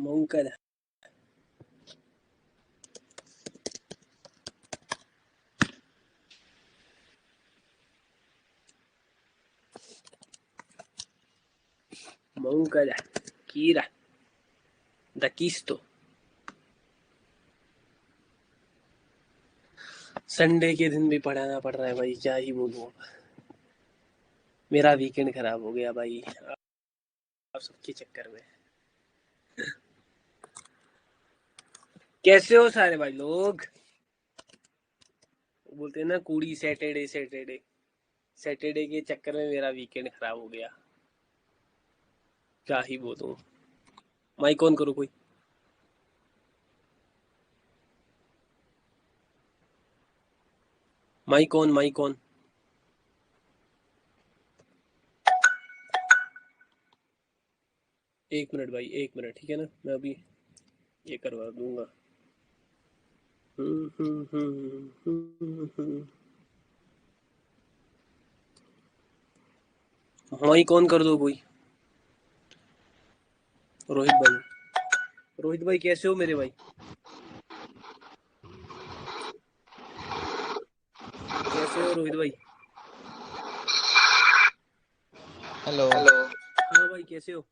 मूंग का कीरा दकीस्तो संडे के दिन भी पढ़ाना पड़ रहा है भाई, क्या ही बोलूं। मेरा वीकेंड खराब हो गया भाई आप सबके चक्कर में। कैसे हो सारे भाई लोग? बोलते हैं ना कूड़ी सैटरडे सैटरडे सैटरडे के चक्कर में मेरा वीकेंड खराब हो गया, क्या ही बोलूं। माइक ऑन करो कोई। Mic on mic on. एक मिनट भाई, एक मिनट, ठीक है ना, मैं अभी ये करवा दूंगा। माइक ऑन कर दो कोई। रोहित भाई कैसे हो मेरे भाई? कैसे हो रोहित भाई? हेलो। हाँ भाई कैसे हो?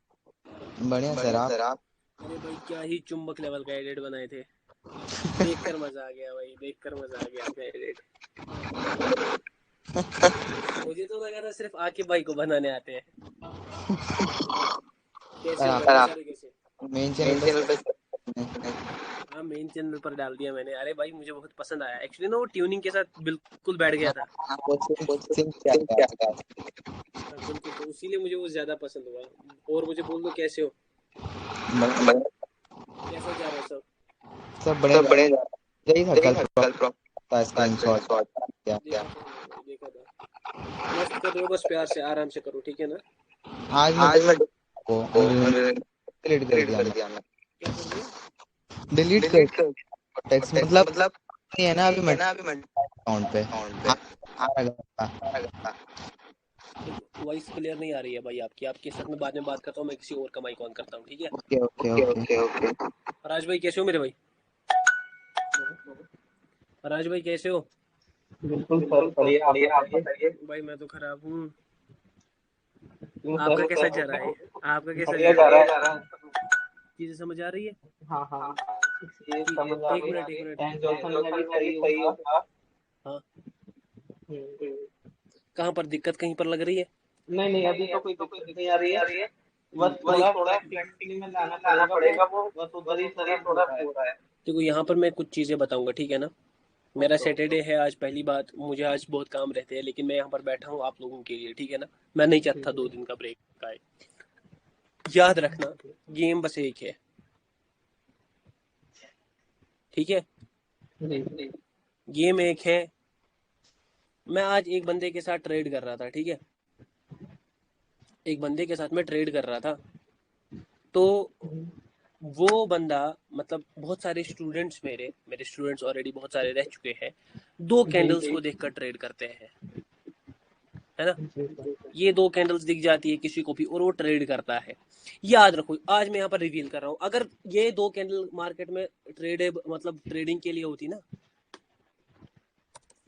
बढ़िया सर, आप? अरे भाई क्या ही चुंबक लेवल का एडिट बनाए थे, देखकर मजा आ गया भाई, देखकर मजा आ गया आपका एडिट। मुझे तो लगा था सिर्फ आकिब भाई को बनाने आते हैं। कैसे हो घर में सारे कैसे? मेन चैनल पे हाँ मेन चैनल पर डाल दिया मैंने। अरे भाई मुझे बहुत पसंद आया एक्चुअली ना, वो ट्यूनिंग के साथ बिल्कुल बैठ गया था। हाँ बिल्कुल, तो इसीलिए मुझे वो ज्यादा पसंद हुआ। और मुझे बोल दो कैसे हो, कैसा जा रहा है सब? सब बढ़िया। यही था कल था स्क्रीनशॉट किया। देखा था मैंने भाई, देखा था। मस्त कर रहे हो, बस प्यार से आराम से करो, ठीक है ना? आज मैं को डिलीट कर दिया मैं। क्या कर दिया? डिलीट कर टेक्स्ट, मतलब नहीं है ना अभी मैं अकाउंट पे। देखो वॉइस क्लियर नहीं आ रही है भाई आपकी, आपके साथ में बाद में बात करता हूँ, मैं किसी और का माइक ऑन करता हूँ, ठीक है? Okay okay okay. राज भाई कैसे हो मेरे भाई? राज भाई कैसे हो? बिल्कुल सर, बढ़िया। आप बताइए। भाई मैं तो खराब हूँ। क्यों आपका सर? कैसा जा रहा है? आपका कैसा बढ़िया जा जा रहा रहा है? है। चीजें समझ आ रही है? हाँ हाँ, ये ठीक है, समझ आ एक रही मिनट एक है। मिनट। ट्रांजैक्शन में भी सही होगा। हाँ, हम्म। कहाँ पर दिक्कत, कहीं पर लग रही है? नहीं नहीं, अभी तो कोई दिक्कत नहीं आ रही है। बस भाई थोड़ा फ्लेक्सिंग में लाना पड़ेगा वो। बस उधर ही थोड़ा हो रहा है। देखो यहाँ पर मैं कुछ चीजें बताऊंगा, ठीक है ना? मेरा ओके ओके। सैटरडे है आज, पहली बात, मुझे आज बहुत काम रहते हैं, लेकिन मैं यहाँ पर बैठा हूँ आप लोगों के लिए, ठीक है ना? मैं नहीं चाहता 2 दिन का ब्रेक आए। याद रखना, गेम बस एक है, ठीक है? जी। गेम एक है। मैं आज एक बंदे के साथ ट्रेड कर रहा था, ठीक है? एक बंदे के साथ में ट्रेड कर रहा था, तो वो बंदा, मतलब बहुत सारे स्टूडेंट्स, मेरे मेरे स्टूडेंट्स ऑलरेडी बहुत सारे रह चुके हैं, 2 कैंडल्स को देखकर ट्रेड करते हैं, है ना? जी सर। ये 2 कैंडल्स दिख जाती है किसी को भी और वो ट्रेड करता है। याद रखो, आज मैं यहाँ पर रिवील कर रहा हूँ, अगर ये 2 कैंडल मार्केट में ट्रेड, मतलब ट्रेडिंग के लिए होती ना,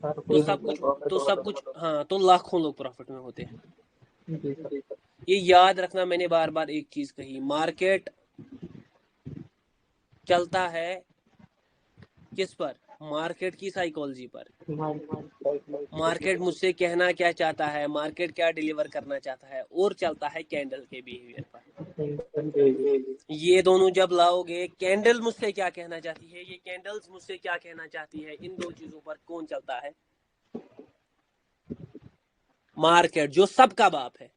सर तो कोई सब नहीं कुछ, प्रॉफिट तो सब होता। कुछ, हाँ, तो लाखों लोग प्रॉफिट में होते हैं। जी सर। ये याद रखना, मैंने बार बार एक चीज कही, मार्केट चलता है किस पर? मार्केट की साइकोलॉजी पर। मार्केट मुझसे कहना क्या चाहता है, मार्केट क्या डिलीवर करना चाहता है, और चलता है कैंडल के बिहेवियर पर। ये दोनों जब लाओगे, कैंडल मुझसे क्या कहना चाहती है, ये कैंडल्स मुझसे क्या कहना चाहती है, इन दो चीजों पर कौन चलता है? मार्केट, जो सबका बाप है।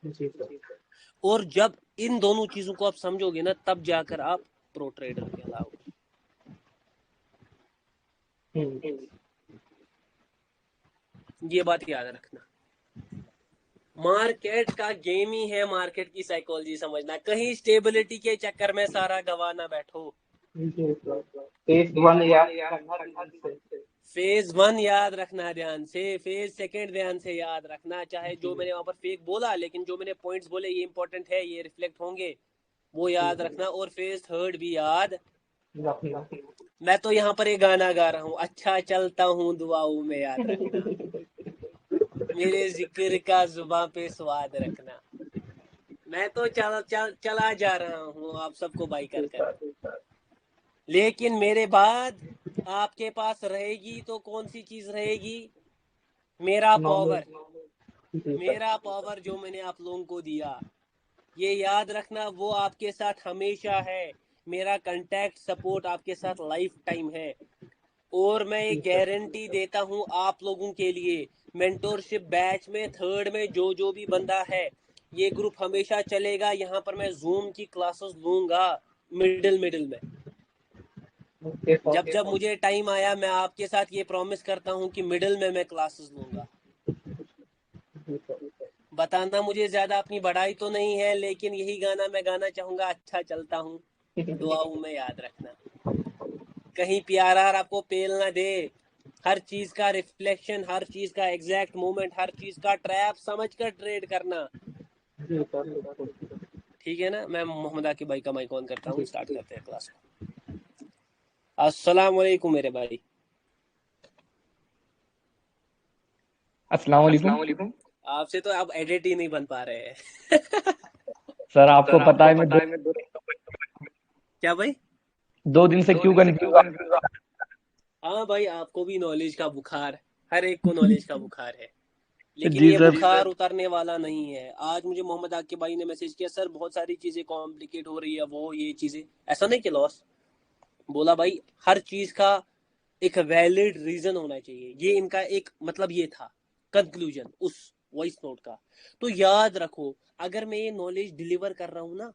जी सर। और जब इन दोनों चीजों को आप समझोगे ना, तब जाकर आप प्रो ट्रेडर कहलाओगे। ये बात याद रखना, मार्केट का गेम ही है, मार्केट की साइकोलॉजी समझना, कहीं स्टेबिलिटी के चक्कर में सारा गवा ना बैठो। फेज वन याद करना ध्यान से। फेज 1 याद रखना ध्यान से, फेज 2 ध्यान से याद रखना, चाहे जो मैंने वहां पर फेक बोला, लेकिन जो मैंने पॉइंट्स बोले ये इंपॉर्टेंट है, ये रिफ्लेक्ट होंगे। वो याद रखना, और फेज थर्ड भी याद। मैं तो यहाँ पर एक गाना गा रहा हूँ, अच्छा चलता हूँ दुआओं में याद रखना, मेरे जिक्र का जुबां पे स्वाद रखना। मैं तो चला जा रहा हूँ आप सबको बाई कर कर, लेकिन मेरे बाद आपके पास रहेगी तो कौन सी चीज रहेगी? मेरा पावर, मेरा पावर जो मैंने आप लोगों को दिया, ये याद रखना, वो आपके साथ हमेशा है। मेरा कांटेक्ट सपोर्ट आपके साथ लाइफ टाइम है। और मैं एक गारंटी देता हूँ आप लोगों के लिए, मेंटोरशिप बैच में थर्ड में जो भी बंदा है, ये ग्रुप हमेशा चलेगा। यहाँ पर मैं जूम की क्लासेस लूंगा मिडिल में। जब मुझे टाइम आया, मैं आपके साथ ये प्रॉमिस करता हूँ कि मिडिल में मैं क्लासेस लूंगा। बताना मुझे ज्यादा अपनी बढ़ाई तो नहीं है, लेकिन यही गाना मैं गाना चाहूंगा, अच्छा चलता हूँ दुआओं में याद रखना, कहीं प्यारा आपको पेल ना दे। हर चीज का रिफ्लेक्शन, हर चीज का एग्जैक्ट मोमेंट, हर चीज का ट्रैप समझ कर ट्रेड करना। ठीक है ना? मैं मोहम्मद आकिब भाई का माइक ऑन करता हूँ, स्टार्ट करते हैं क्लास को। अस्सलाम वालेकुम मेरे भाई। अस्सलाम वालेकुम। आपसे तो अब एडिट ही नहीं बन पा रहे हैं। सर आपको पता है मैं क्या भाई? 2 दिन से क्यों कंफ्यूज। हाँ भाई, आपको भी नॉलेज का बुखार, हर एक को नॉलेज का बुखार है, लेकिन जी ये सर। बुखार उतरने वाला नहीं है। आज मुझे मोहम्मद आकिब भाई ने मैसेज किया, सर बहुत सारी चीजें कॉम्प्लिकेट हो रही है, वो ये चीजें, ऐसा नहीं कि लॉस। बोला भाई हर चीज का एक वैलिड रीजन होना चाहिए, ये इनका एक मतलब ये था कंक्लूजन उस वॉइस नोट का। तो याद रखो, अगर मैं ये नॉलेज डिलीवर कर रहा हूँ ना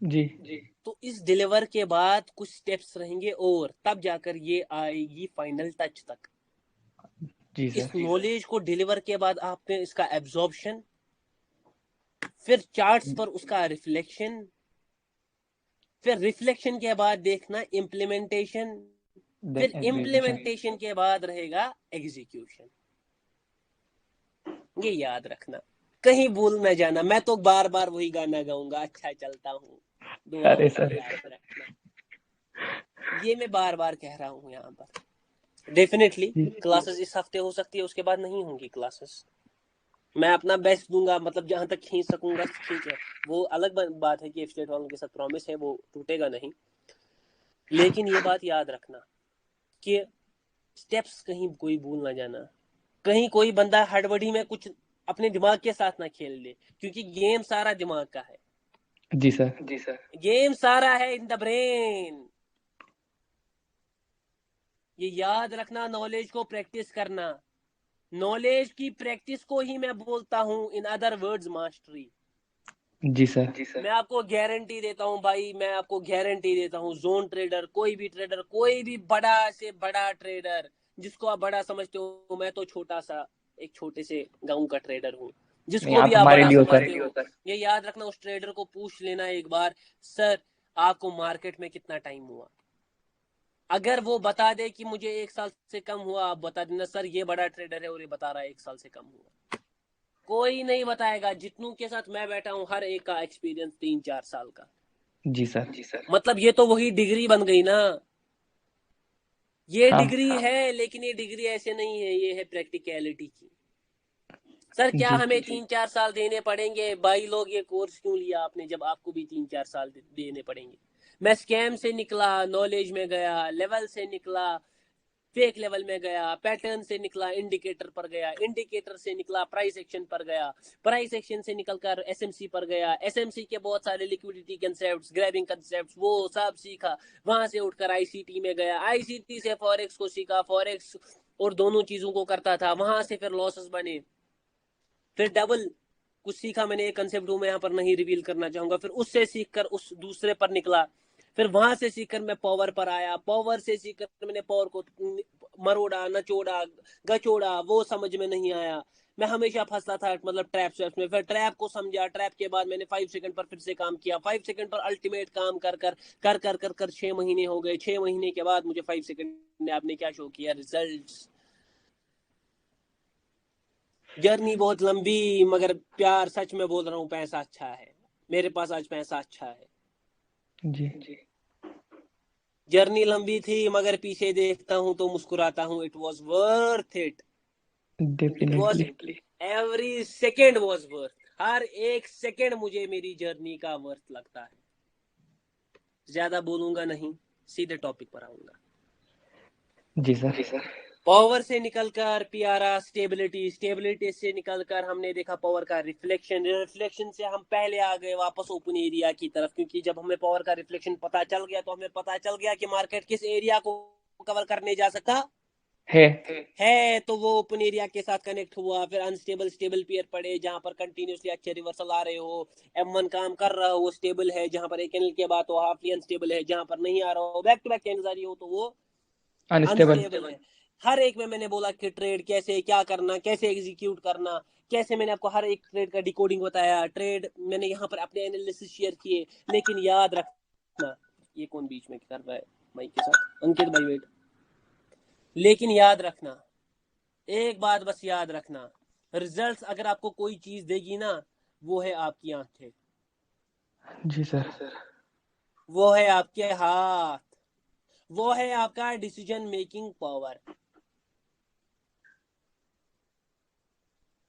जी तो इस डिलीवर के बाद कुछ स्टेप्स रहेंगे, और तब जाकर ये आएगी फाइनल टच तक। जी इस सर। नॉलेज को डिलीवर के बाद आपने इसका एब्जॉर्प्शन, फिर चार्ट्स पर उसका रिफ्लेक्शन, फिर रिफ्लेक्शन के बाद देखना इम्प्लीमेंटेशन, फिर इम्प्लीमेंटेशन के बाद रहेगा एग्जीक्यूशन। ये याद रखना, कहीं भूल न जाना। मैं तो बार बार वही गाना गाऊंगा, अच्छा चलता हूँ दुआओं अरे में सर। याद रखना, ये मैं बार बार कह रहा हूँ यहाँ पर। डेफिनेटली क्लासेस इस हफ्ते हो सकती है, उसके बाद नहीं होंगी क्लासेस। मैं अपना बेस्ट दूंगा, मतलब जहां तक खींच सकूंगा खींच। वो अलग बात है कि स्टेट वालों के साथ प्रॉमिस है, वो टूटेगा नहीं। लेकिन ये बात याद रखना कि स्टेप्स कहीं कोई भूल ना जाना, कहीं कोई बंदा हड़बड़ी में कुछ अपने दिमाग के साथ ना खेल ले, क्योंकि गेम सारा दिमाग का है। जी सर। गेम सारा है इन द ब्रेन। ये याद रखना, नॉलेज को प्रैक्टिस करना, नॉलेज की प्रैक्टिस को ही मैं बोलता हूँ इन अदर वर्ड्स मास्टरी। जी सर। मैं आपको गारंटी देता हूँ भाई, मैं आपको गारंटी देता हूँ, जोन ट्रेडर, कोई भी ट्रेडर, कोई भी बड़ा से बड़ा ट्रेडर जिसको आप बड़ा समझते हो, मैं तो छोटा सा एक छोटे से गांव का ट्रेडर हूँ, नहीं जिसको भी आप आप हमारे बड़ा लिए हो समझते सर। हो, ये याद रखना, उस ट्रेडर को पूछ लेना एक बार, सर आपको मार्केट में कितना टाइम हुआ। अगर वो बता दे कि मुझे 1 साल से कम हुआ, आप बता देना, सर ये बड़ा ट्रेडर है और ये बता रहा है 1 साल से कम हुआ। कोई नहीं बताएगा। जितनों के साथ मैं बैठा हूँ, हर एक का एक्सपीरियंस 3-4 साल का। जी सर। मतलब ये तो वही डिग्री बन गई ना। ये हाँ डिग्री है, लेकिन ये डिग्री ऐसे नहीं है, ये है प्रैक्टिकलिटी की। सर क्या जी हमें 3-4 साल देने पड़ेंगे? भाई लोग ये कोर्स क्यों लिया आपने जब आपको भी 3-4 साल देने पड़ेंगे? मैं स्कैम से निकला, नॉलेज में गया, लेवल से निकला, फेक लेवल में गया, पैटर्न से निकला, इंडिकेटर पर गया, इंडिकेटर से निकला, प्राइस एक्शन पर गया, प्राइस एक्शन से निकलकर एसएमसी पर गया, एसएमसी के बहुत सारे लिक्विडिटी कंसेप्ट्स, ग्रैबिंग कंसेप्ट्स, वो सब सीखा। वहां से उठकर आईसीटी में गया, आईसीटी से फॉरेक्स को सीखा, फॉरेक्स और दोनों चीजों को करता था। वहां से फिर लॉसेस बने, फिर डबल कुछ सीखा मैंने, एक कंसेप्ट मैं यहाँ पर नहीं रिवील करना चाहूंगा। फिर उससे सीखकर उस दूसरे पर निकला, फिर वहां से सीखकर मैं पावर पर आया, पावर से सीखकर मैंने पावर को मरोड़ा, नचोड़ा, गचोड़ा, वो समझ में नहीं आया। मैं हमेशा फंसता था मतलब ट्रैप में। फिर ट्रैप को समझा, ट्रैप के बाद मैंने 5 सेकंड पर फिर से काम किया, 5 सेकंड पर अल्टीमेट काम कर कर कर कर कर कर 6 महीने हो गए। 6 महीने के बाद मुझे 5 सेकंड ने आपने क्या शो किया? रिजल्ट्स। जर्नी बहुत लंबी, मगर प्यार, सच में बोल रहा हूँ, पैसा अच्छा है। मेरे पास आज पैसा अच्छा है। जी जर्नी लंबी थी मगर पीछे देखता हूँ तो मुस्कुराता हूँ। It was worth it. It was definitely. Every second was worth. हर एक सेकेंड मुझे मेरी जर्नी का वर्थ लगता है। ज्यादा बोलूंगा नहीं, सीधे टॉपिक पर आऊंगा। जी सर। पावर से निकलकर प्यारा स्टेबिलिटी, स्टेबिलिटी से निकलकर हमने देखा पावर का रिफ्लेक्शन, रिफ्लेक्शन से हम पहले आ गए वापस ओपन एरिया की तरफ, क्योंकि जब हमें पावर का रिफ्लेक्शन पता चल गया तो हमें पता चल गया कि मार्केट किस एरिया को कवर करने जा सकता है। तो वो ओपन एरिया के साथ कनेक्ट हुआ, फिर अनस्टेबल स्टेबल पेयर पड़े जहां पर कंटिन्यूसली अच्छे रिवर्सल आ रहे हो। M1 काम कर रहा हो वो स्टेबल है, जहां पर एक कैंडल के बाद तो हाफली अनस्टेबल है, जहां पर नहीं आ रहा हो बैक टू बैक कैंडल्स आ रही हो तो वो अनस्टेबल। अनस्टेबल है। हर एक में मैंने बोला कि ट्रेड कैसे क्या करना, कैसे एग्जीक्यूट करना, कैसे मैंने आपको हर एक ट्रेड का डिकोडिंग बताया। ट्रेड मैंने यहाँ पर अपने एनालिसिस शेयर किए। लेकिन याद रखना, ये कौन बीच में कर रहा है माइक के साथ? अंकित भाई वेट। लेकिन याद रखना, एक बात बस याद रखना, रिजल्ट्स अगर आपको कोई चीज देगी ना, वो है आपकी आंखें, जी सर। वो है आपके हाथ, वो है आपका डिसीजन मेकिंग पावर।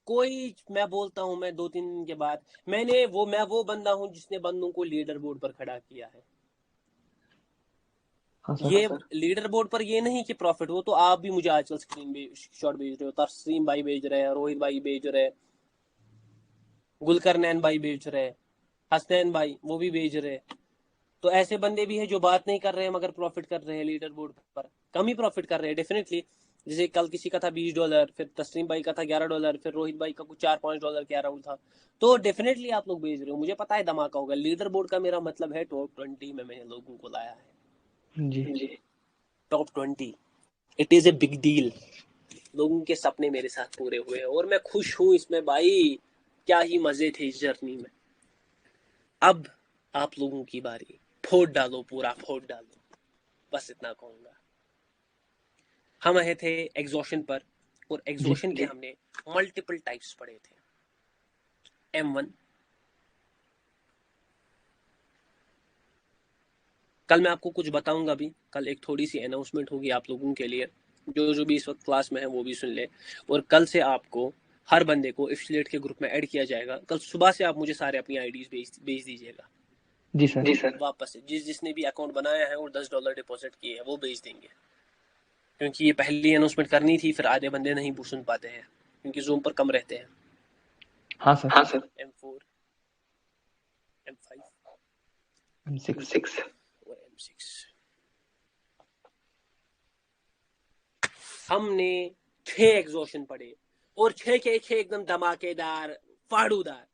कोई, मैं बोलता हूं, मैं 2-3 दिन के बाद मैं वो बंदा हूं जिसने बंदों को लीडर बोर्ड पर खड़ा किया है। हाँ सर। ये लीडर बोर्ड पर ये नहीं कि प्रॉफिट हो, तो आप भी मुझे आजकल स्क्रीन शॉट भेज रहे हो, तस्लीम भाई भेज रहे हैं, रोहित भाई भेज रहे हैं, गुलकरनैन भाई भेज रहे हैं, हसनैन भाई वो भी भेज रहे हैं। तो ऐसे बंदे भी हैं जो बात नहीं कर रहे हैं मगर प्रॉफिट कर रहे हैं लीडर बोर्ड पर, कम ही प्रॉफिट कर रहे हैं डेफिनेटली। जैसे कल किसी का था $20, फिर तस्लीम भाई का था $11, फिर रोहित भाई का कुछ $4-5 के अराउंड था। तो डेफिनेटली आप लोग भेज रहे हो, मुझे पता है धमाका होगा। लीडर बोर्ड का मेरा मतलब है टॉप 20 में मैंने लोगों को लाया है। जी top 20 it is a big deal. लोगों के सपने मेरे साथ पूरे हुए हैं और मैं खुश हूँ इसमें भाई। क्या ही मजे थे इस जर्नी में। अब आप लोगों की बारी, फोड़ डालो, पूरा फोड़ डालो, बस इतना कहूंगा। हम आए थे एग्जॉशन पर, और एग्जॉशन के हमने मल्टीपल टाइप्स पढ़े थे। M1, कल मैं आपको कुछ बताऊंगा भी। कल एक थोड़ी सी अनाउंसमेंट होगी आप लोगों के लिए, जो भी इस वक्त क्लास में है वो भी सुन ले। और कल से आपको हर बंदे को एफिलिएट के ग्रुप में ऐड किया जाएगा। कल सुबह से आप मुझे सारे अपनी आईडीज भेज दीजिएगा। जी सर। वापस से जिसने भी अकाउंट बनाया है और $10 डिपॉजिट किए हैं वो भेज देंगे, क्योंकि ये पहली अनाउंसमेंट करनी थी। फिर आधे बंदे नहीं सुन पाते हैं क्योंकि जूम पर कम रहते हैं। हाँ सर। M4, M5, M6। और M6 हमने 6 एग्जॉशन पढ़े, और 6 के 6 एकदम धमाकेदार, फाड़ूदार।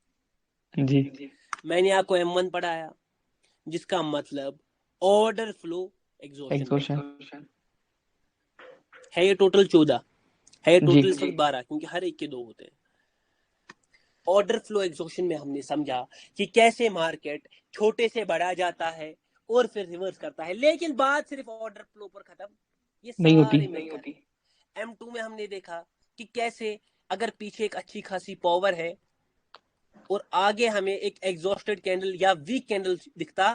जी मैंने आपको M1 पढ़ाया, जिसका मतलब ऑर्डर फ्लो एग्जॉशन है। ये टोटल 14 है, टोटल इस वक्त 12, क्योंकि हर एक के 2 होते हैं। ऑर्डर फ्लो एग्जॉशन में हमने समझा कि कैसे मार्केट छोटे से बढ़ा जाता है और फिर रिवर्स करता है। लेकिन बात सिर्फ ऑर्डर फ्लो पर खत्म ये नहीं होती। सारी नहीं होती। M2 में हमने देखा कि कैसे अगर पीछे एक अच्छी खासी पावर है और आगे हमें एक एग्जॉस्टेड कैंडल या वीक कैंडल दिखता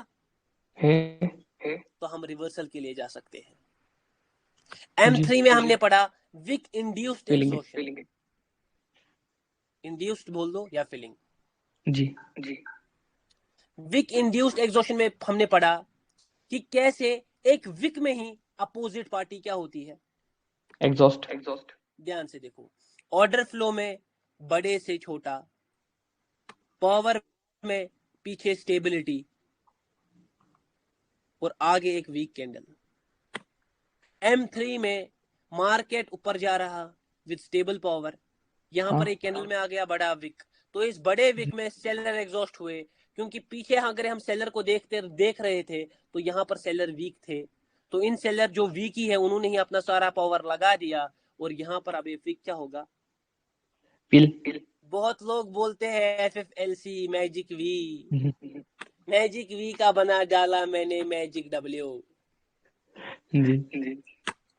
है। तो हम रिवर्सल के लिए जा सकते हैं। M3 में हमने पढ़ा wick induced feeling. Exhaustion, induced बोल दो या फिलिंग। जी विक इंड्यूस्ड एग्जॉशन में हमने पढ़ा कि कैसे एक विक में ही अपोजिट पार्टी क्या होती है, एग्जॉस्ट। ध्यान से देखो। ऑर्डर फ्लो में बड़े से छोटा, पावर में पीछे स्टेबिलिटी और आगे एक वीक कैंडल। M3 में मार्केट ऊपर जा रहा विद स्टेबल पावर, यहां पर एक कैंडल में आ गया बड़ा विक। तो इस बड़े विक में सेलर एग्जॉस्ट हुए, क्योंकि पीछे अगर हम सेलर को देख रहे थे तो यहाँ पर सेलर वीक थे। तो इन सेलर जो वीक ही है उन्होंने ही अपना सारा पावर लगा दिया, और यहाँ पर अब ये विक क्या होगा? पिल। बहुत लोग बोलते हैं FFLC magic V, magic V का बना डाला मैंने मैजिक W। जी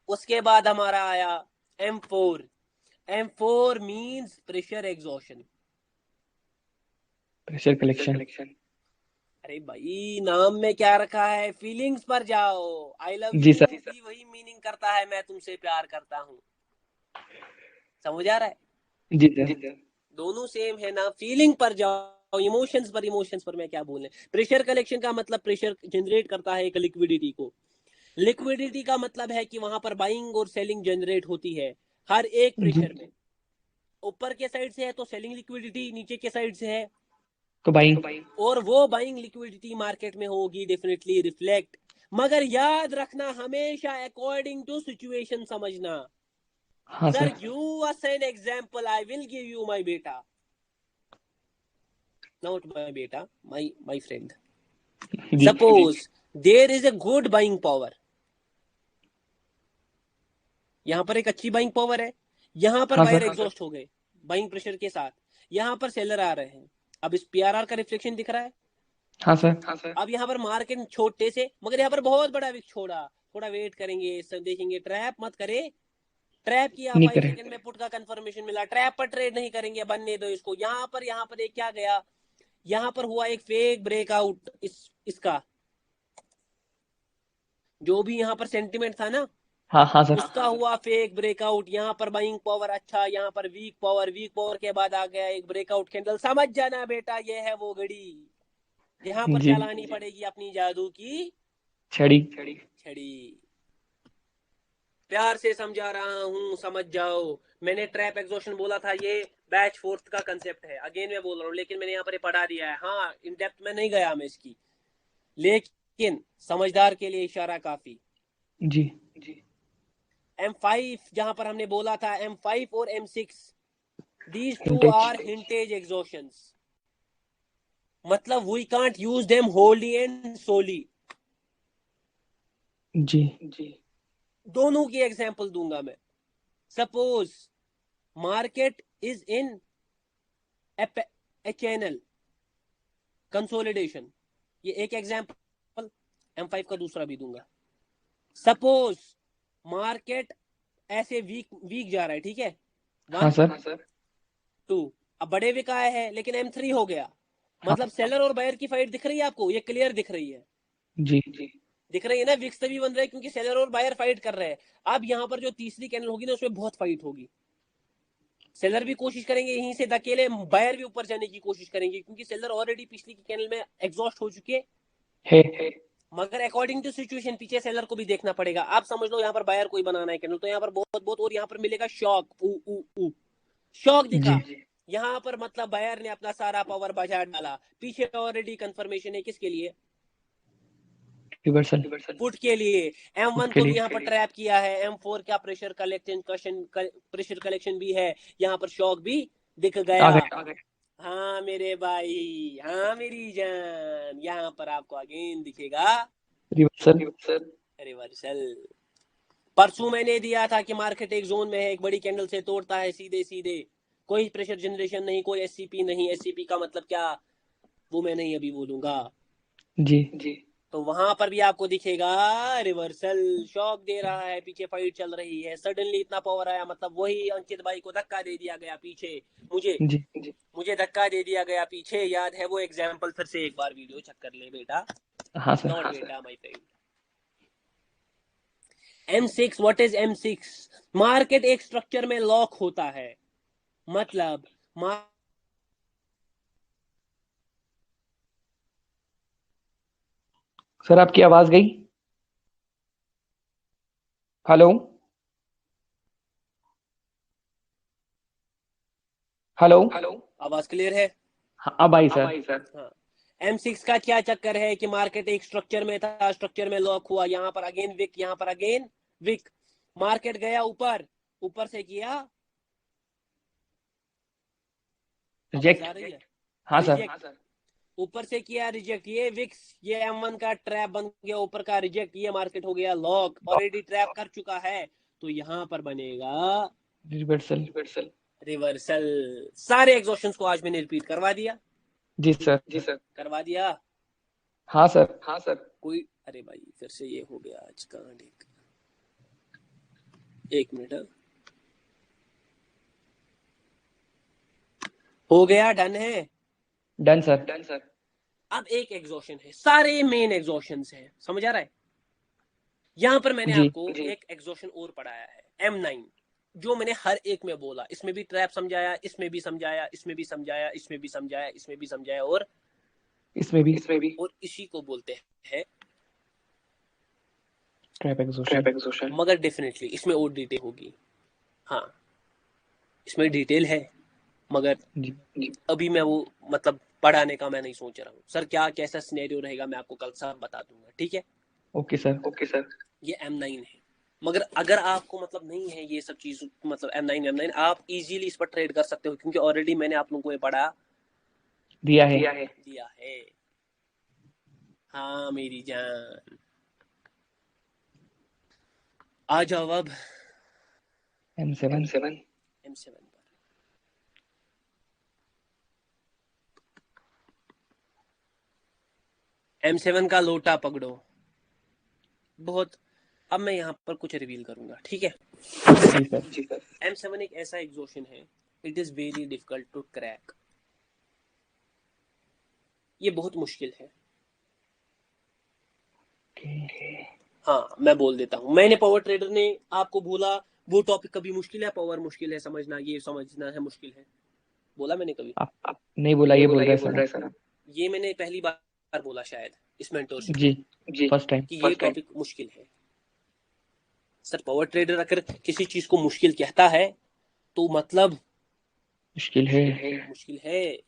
उसके बाद हमारा आया M4। M4 means pressure exhaustion. Pressure collection. अरे भाई नाम में क्या रखा है, फीलिंग्स पर जाओ। आई लव जी यू सर। भी वही मीनिंग करता है, मैं तुमसे प्यार करता हूँ। समझ आ रहा है? जी सर। दोनों सेम है ना। फीलिंग पर जाओ, इमोशंस पर मैं क्या बोलने। प्रेशर कलेक्शन का मतलब प्रेशर जनरेट करता है एक लिक्विडिटी को। लिक्विडिटी का मतलब है कि वहां पर बाइंग और सेलिंग जनरेट होती है हर एक जी। प्रेशर में। ऊपर के साइड से है तो सेलिंग लिक्विडिटी, नीचे के साइड से है तो भाई। और वो बाइंग लिक्विडिटी मार्केट में होगी डेफिनेटली रिफ्लेक्ट। मगर याद रखना हमेशा अकॉर्डिंग टू सिचुएशन समझना। हाँ sir sir. Give us an example, I will give you my बेटा, नॉट माय बेटा, माय फ्रेंड। जी। Suppose there is a good buying power, यहां पर एक अच्छी बाइंग पावर है, यहां पर हाँ बायर सर। एग्जॉस्ट हो गए बाइंग प्रेशर के साथ, यहां पर सेलर आ रहे हैं। अब इस पीआरआर का रिफ्लेक्शन दिख रहा है। हाँ सर। अब यहाँ पर मार्केट छोटे से, मगर यहाँ पर बहुत बड़ा विक छोड़ा। थोड़ा वेट करेंगे, सब देखेंगे, ट्रैप मत करे। ट्रैप किया, नहीं 5 करे। सेकंड में पुट का कंफर्मेशन मिला, ट्रैप पर ट्रेड नहीं करेंगे, बनने दो इसको। यहाँ पर एक क्या गया, यहाँ पर हुआ एक फेक ब्रेकआउट इसका, जो भी यहाँ पर सेंटिमेंट था ना, हाँ हाँ सर। उसका हुआ फेक ब्रेकआउट। यहाँ पर बाइंग पावर अच्छा, यहाँ पर वीक पावर के बाद आ गया एक ब्रेकआउट कैंडल। समझ जाना बेटा, ये है वो घड़ी यहाँ पर जी। चलानी पड़ेगी अपनी जादू की छड़ी। छड़ी। प्यार से समझा रहा हूँ, समझ जाओ। मैंने ट्रैप एग्जॉशन बोला था, ये बैच फोर्थ का कंसेप्ट है, अगेन मैं बोल रहा हूँ, लेकिन मैंने यहाँ पर पढ़ा दिया है। हाँ, इन डेप्थ में नहीं गया मैं इसकी, लेकिन समझदार के लिए इशारा काफी। जी। M5 जहां पर हमने बोला था, M5 और M6, दीज टू हिंटेज। आर हिंटेज एग्जॉशंस। मतलब we can't use them wholly and solely. जी। दोनों की एग्जांपल दूंगा मैं। Suppose market is in a channel consolidation, ये एक एग्जांपल। M5 का दूसरा भी दूंगा। सपोज मार्केट ऐसे वीक वीक जा रहा है, ठीक है, हाँ 1 सर। 2, अब बड़े विक आए हैं लेकिन M3 हो गया। हाँ। मतलब सेलर और बायर की फाइट दिख रही है आपको, ये क्लियर दिख रही है। जी। दिख रही है ना, विक्स तभी बन रहे हैं क्योंकि सेलर और बायर फाइट कर रहे हैं। अब यहाँ पर जो तीसरी कैंडल होगी ना, उसमें बहुत फाइट होगी। सेलर भी कोशिश करेंगे यहीं से धकेले, बायर भी ऊपर जाने की कोशिश करेंगे, क्योंकि सेलर ऑलरेडी पिछली की कैंडल में एग्जॉस्ट हो चुके। है। मगर अकॉर्डिंग टू सिचुएशन पीछे सेलर को भी देखना पड़ेगा। आप समझ लो यहाँ पर बायर कोई बनाना है कैंडल, तो यहाँ पर बहुत बहुत, और यहाँ पर मिलेगा शॉक, ऊ ऊ ऊ शॉक जी। दिखा। यहाँ पर मतलब बायर ने अपना सारा पावर बाजार डाला, पीछे ऑलरेडी कंफर्मेशन है किसके लिए, रिवर्सल। पुट के लिए। M1 उसके को भी लिए। यहाँ पर ट्रैप किया है, M4 का प्रेशर कलेक्शन भी है, यहाँ पर शॉक भी दिख आ गया। गए। हाँ मेरे भाई, हाँ मेरी जान, यहाँ पर आपको अगेन दिखेगा रिवर्सल। रिवर्सल। परसों मैंने दिया था कि मार्केट एक जोन में है, एक बड़ी कैंडल से तोड़ता है सीधे सीधे, कोई प्रेशर जनरेशन नहीं, कोई एससीपी नहीं। एससीपी का मतलब क्या, वो मैं नहीं अभी बोलूंगा। जी। तो वहां पर भी आपको दिखेगा रिवर्सल, शॉक दे रहा है, पीछे फाइट चल रही है, सडनली इतना पावर आया, मतलब वही अंकित भाई को धक्का दे दिया गया पीछे, मुझे जी। मुझे धक्का दे दिया गया पीछे। याद है वो एग्जाम्पल, फिर से एक बार वीडियो चेक कर ले बेटा, हाँ सर। नॉट बेटा my friend. M6, what is M6? Market एक स्ट्रक्चर में लॉक होता है, मतलब सर आपकी आवाज गई। हेलो। हेलो। आवाज क्लियर है? हाँ, अब आई सर। हाँ। M6 का क्या चक्कर है कि मार्केट एक स्ट्रक्चर में था, स्ट्रक्चर में लॉक हुआ, यहाँ पर अगेन विक, यहाँ पर अगेन विक। मार्केट गया ऊपर, ऊपर से किया, आवाज आ रिजेक्ट। रही है, हाँ सर। रिजेक्ट। ऊपर से किया रिजेक्ट, ये विक्स, ये M1 का ट्रैप बन गया ऊपर का, रिजेक्ट, ये मार्केट हो गया लॉक, ऑलरेडी ट्रैप कर चुका है। तो यहाँ पर बनेगा रिवर्सल। रिवर्सल। सारे एग्जॉशंस को आज मैंने रिपीट करवा दिया, जी सर। करवा दिया। हाँ सर। कोई, अरे भाई फिर से ये हो गया आज का देख, एक मिनट, हो गया, डन है। Done sir. अब एक एग्जॉशन है, सारे मेन एग्जॉशन है, समझ आ रहा है। यहां पर मैंने जी आपको एक एग्जॉशन और पढ़ाया है, M9, जो मैंने हर एक में बोला, इसमें भी ट्रैप समझाया, इसमें भी समझाया, इसमें भी समझाया, इसमें भी समझाया, इसमें भी समझाया, और इसमें भी और इसी को बोलते हैं ट्रैप एग्जॉशन। मगर डेफिनेटली इसमें और डिटेल होगी। हाँ, इसमें डिटेल है, मगर जी अभी मैं वो मतलब पढ़ाने का मैं नहीं सोच रहा हूँ। सर क्या कैसा सिनेरियो रहेगा मैं आपको कल सब बता दूंगा, ठीक है। Okay sir. ये M9 है, मगर अगर आपको मतलब नहीं है ये सब चीज, मतलब M9 आप इजीली इस पर ट्रेड कर सकते हो, क्योंकि ऑलरेडी मैंने आप लोगों को ये पढ़ा दिया है। हाँ मेरी जान, आ जाओ अब M7 M7 पर। M7 का लोटा पकड़ो बहुत। अब मैं यहाँ पर कुछ रिवील करूंगा, ठीक है। जी सर। M7 एक ऐसा एग्जॉशन है, it is very difficult to crack, ये बहुत मुश्किल है। हाँ मैं बोल देता हूँ, मैंने पावर ट्रेडर ने आपको बोला वो टॉपिक कभी मुश्किल है, पावर मुश्किल है समझना, ये समझना है मुश्किल है, बोला मैंने कभी? आप नहीं बोला, ये बोल रहे हैं सर। ये मैंने पहली बार बोला शायद इस मेंटोरशिप जी में फर्स्ट टाइम। कि ये टॉपिक मुश्किल है। सर पावर ट्रेडर अगर किसी चीज को मुश्किल कहता है तो मतलब मुश्किल है।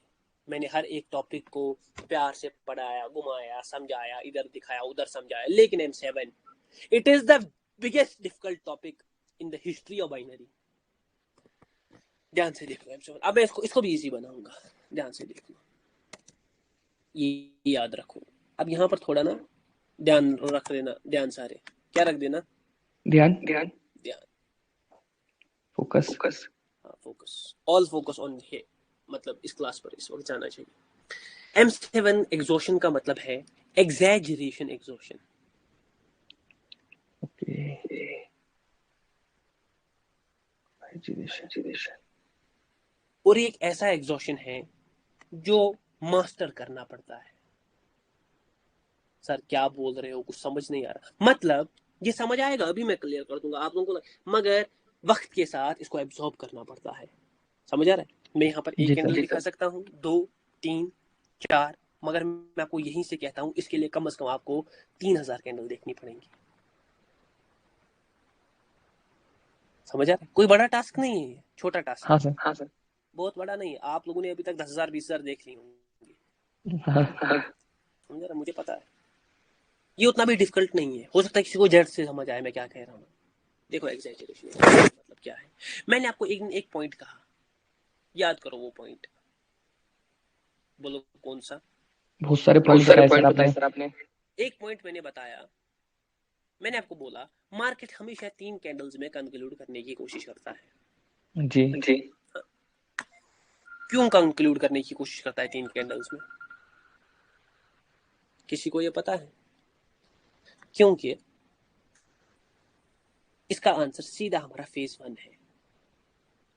मैंने हर एक टॉपिक को प्यार से पढ़ाया, घुमाया, समझाया, इधर दिखाया, उधर समझाया, लेकिन M7 it is the biggest difficult topic in the history of binary. ध्यान से देखो M7, अब मैं इसको भी इजी बनाऊंगा, ध्यान से देखो, ये याद रखो। अब यहाँ पर थोड़ा ना ध्यान रख देना, ध्यान सारे क्या रख देना, ध्यान फोकस, फोकस। हाँ फोकस, ऑल फोकस ऑन है, मतलब इस क्लास पर इस वक्त जाना चाहिए। M7 एग्जॉशन का मतलब है एग्जैजरेशन एग्जॉशन। और एक ऐसा एग्जॉशन है जो मास्टर करना पड़ता है। सर क्या बोल रहे हो, कुछ समझ नहीं आ रहा, मतलब ये समझ आएगा, अभी मैं क्लियर कर दूंगा आप लोगों को, मगर वक्त के साथ इसको एब्जॉर्ब करना पड़ता है, समझ आ रहा है। मैं यहाँ पर एक कैंडल दिखा सकता हूँ, 2 3 4, मगर मैं आपको यहीं से कहता हूँ इसके लिए कम से कम आपको 3000 कैंडल देखनी पड़ेंगी, समझ आ रहा है। कोई बड़ा टास्क नहीं है, छोटा टास्क। हाँ सर। बहुत बड़ा नहीं है, आप लोगों ने अभी तक 10,000 20,000 देख ली होंगी, समझ रहा, मुझे पता है ये उतना भी डिफिकल्ट नहीं है, हो सकता है किसी को जड़ से समझ आए मैं क्या कह रहा हूँ। देखो एग्जैजरेशन मतलब क्या है, मैंने आपको एक पॉइंट कहा, याद करो वो पॉइंट, बोलो कौन सा। बहुत सारे पॉइंट बताए सर आपने। एक पॉइंट मैंने बताया, मैंने आपको बोला मार्केट हमेशा 3 कैंडल्स में कंक्लूड करने की कोशिश करता है। जी क्यों कंक्लूड करने की कोशिश करता है 3 कैंडल्स में, किसी को ये पता है? क्योंकि इसका आंसर सीधा हमारा फेज 1 है।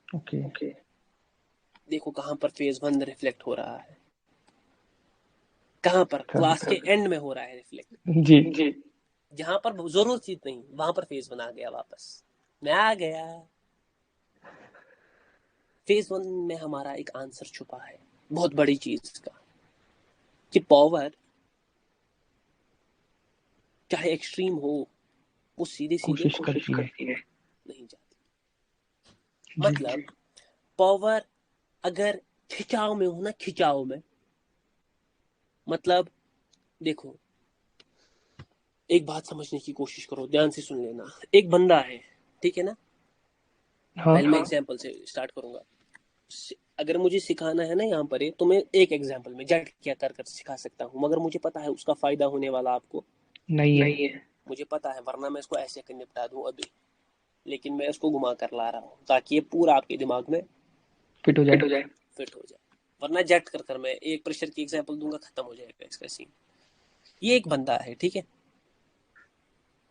ओके। देखो कहां पर फेज 1 रिफ्लेक्ट हो रहा है, कहां पर, क्लास के एंड में हो रहा है रिफ्लेक्ट। जी जहां पर जरूरत चीज नहीं, वहां पर फेज 1 आ गया, वापस मैं आ गया। फेज 1 में हमारा एक आंसर छुपा है बहुत बड़ी चीज का, कि पावर चाहे एक्सट्रीम हो वो सीधे कोशिश करती है। नहीं जाती। मतलब पावर अगर खिंचाव में हो ना, खिंचाव में, मतलब देखो एक बात समझने की कोशिश करो, ध्यान से सुन लेना। एक बंदा है, ठीक है ना, पहले मैं एग्जांपल से स्टार्ट करूंगा। अगर मुझे सिखाना है ना यहाँ पर तो मैं एक एग्जांपल में जट क्या कर सिखा सकता हूँ, मगर मुझे पता है उसका फायदा होने वाला आपको नहीं है। मुझे पता है, वरना मैं इसको ऐसे निपटा दूं अभी, लेकिन मैं इसको घुमा कर ला रहा हूँ ताकि ये पूरा आपके दिमाग में फिट हो जाए। वरना जट कर मैं एक प्रेशर की एग्जांपल दूंगा, खत्म हो जाएगा इसका सीन। ये एक बंदा है, ठीक है।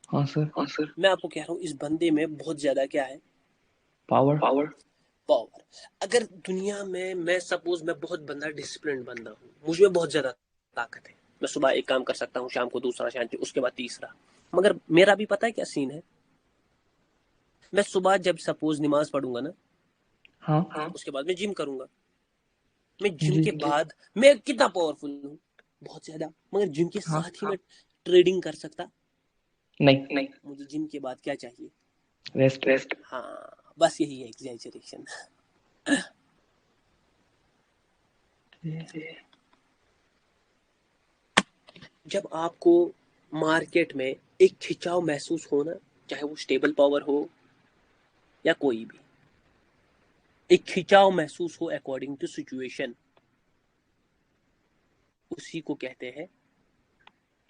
हाँ सर। मैं आपको कह रहा हूँ इस बंदे में बहुत ज्यादा क्या है, पावर। अगर दुनिया में मैं सपोज मैं बहुत बंदा डिसिप्लिन बंदा हूँ, मुझ में बहुत ज्यादा ताकत है। मैं सुबह एक काम कर सकता हूँ, शाम को दूसरा, शांति, उसके बाद तीसरा। मगर मेरा भी पता है क्या सीन है, मैं सुबह जब सपोज नमाज पढ़ूंगा ना, हाँ उसके बाद मैं जिम करूंगा। मैं जिम जी के बाद मैं कितना पावरफुल हूँ, बहुत ज्यादा। मगर जिम के हाँ साथ ही मैं ट्रेडिंग कर सकता नहीं, मुझे जिम के बाद क्या चाहिए? रेस्ट। हाँ, बस यही है एग्जैजरेशन। जब आपको मार्केट में एक खिंचाव महसूस हो ना, चाहे वो स्टेबल पावर हो या कोई भी, एक खिंचाव महसूस हो अकॉर्डिंग टू सिचुएशन, उसी को कहते हैं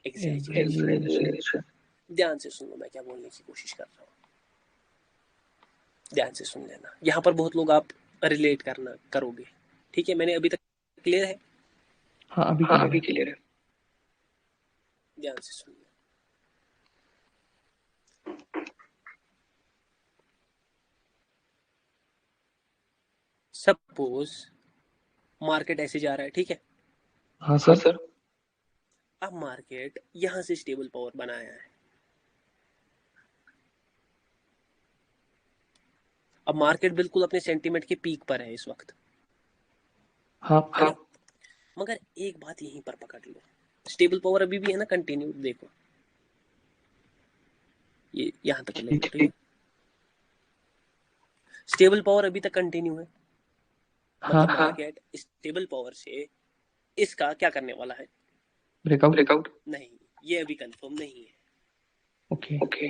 एग्जैजरेशन। ध्यान से सुनो मैं क्या बोलने की कोशिश कर रहा हूँ, ध्यान से सुन लेना। यहाँ पर बहुत लोग आप रिलेट करना करोगे, ठीक है? मैंने अभी तक क्लियर है? हाँ अभी क्लियर है। ध्यान से सुन लेना। सपोज मार्केट ऐसे जा रहा है, ठीक है? हाँ सर। अब मार्केट यहां से स्टेबल पावर बनाया है। अब मार्केट बिल्कुल अपने सेंटीमेंट के पीक पर है इस वक्त, हाँ मगर एक बात यहीं पर पकड़ लो, स्टेबल पावर अभी भी है ना, कंटिन्यू। देखो ये यहां तक ले लो, ठीक है? स्टेबल पावर अभी तक कंटिन्यू है, मतलब मार्केट स्टेबल पावर से इसका क्या करने वाला है? ब्रेकआउट नहीं, ये अभी कंफर्म नहीं है। ओके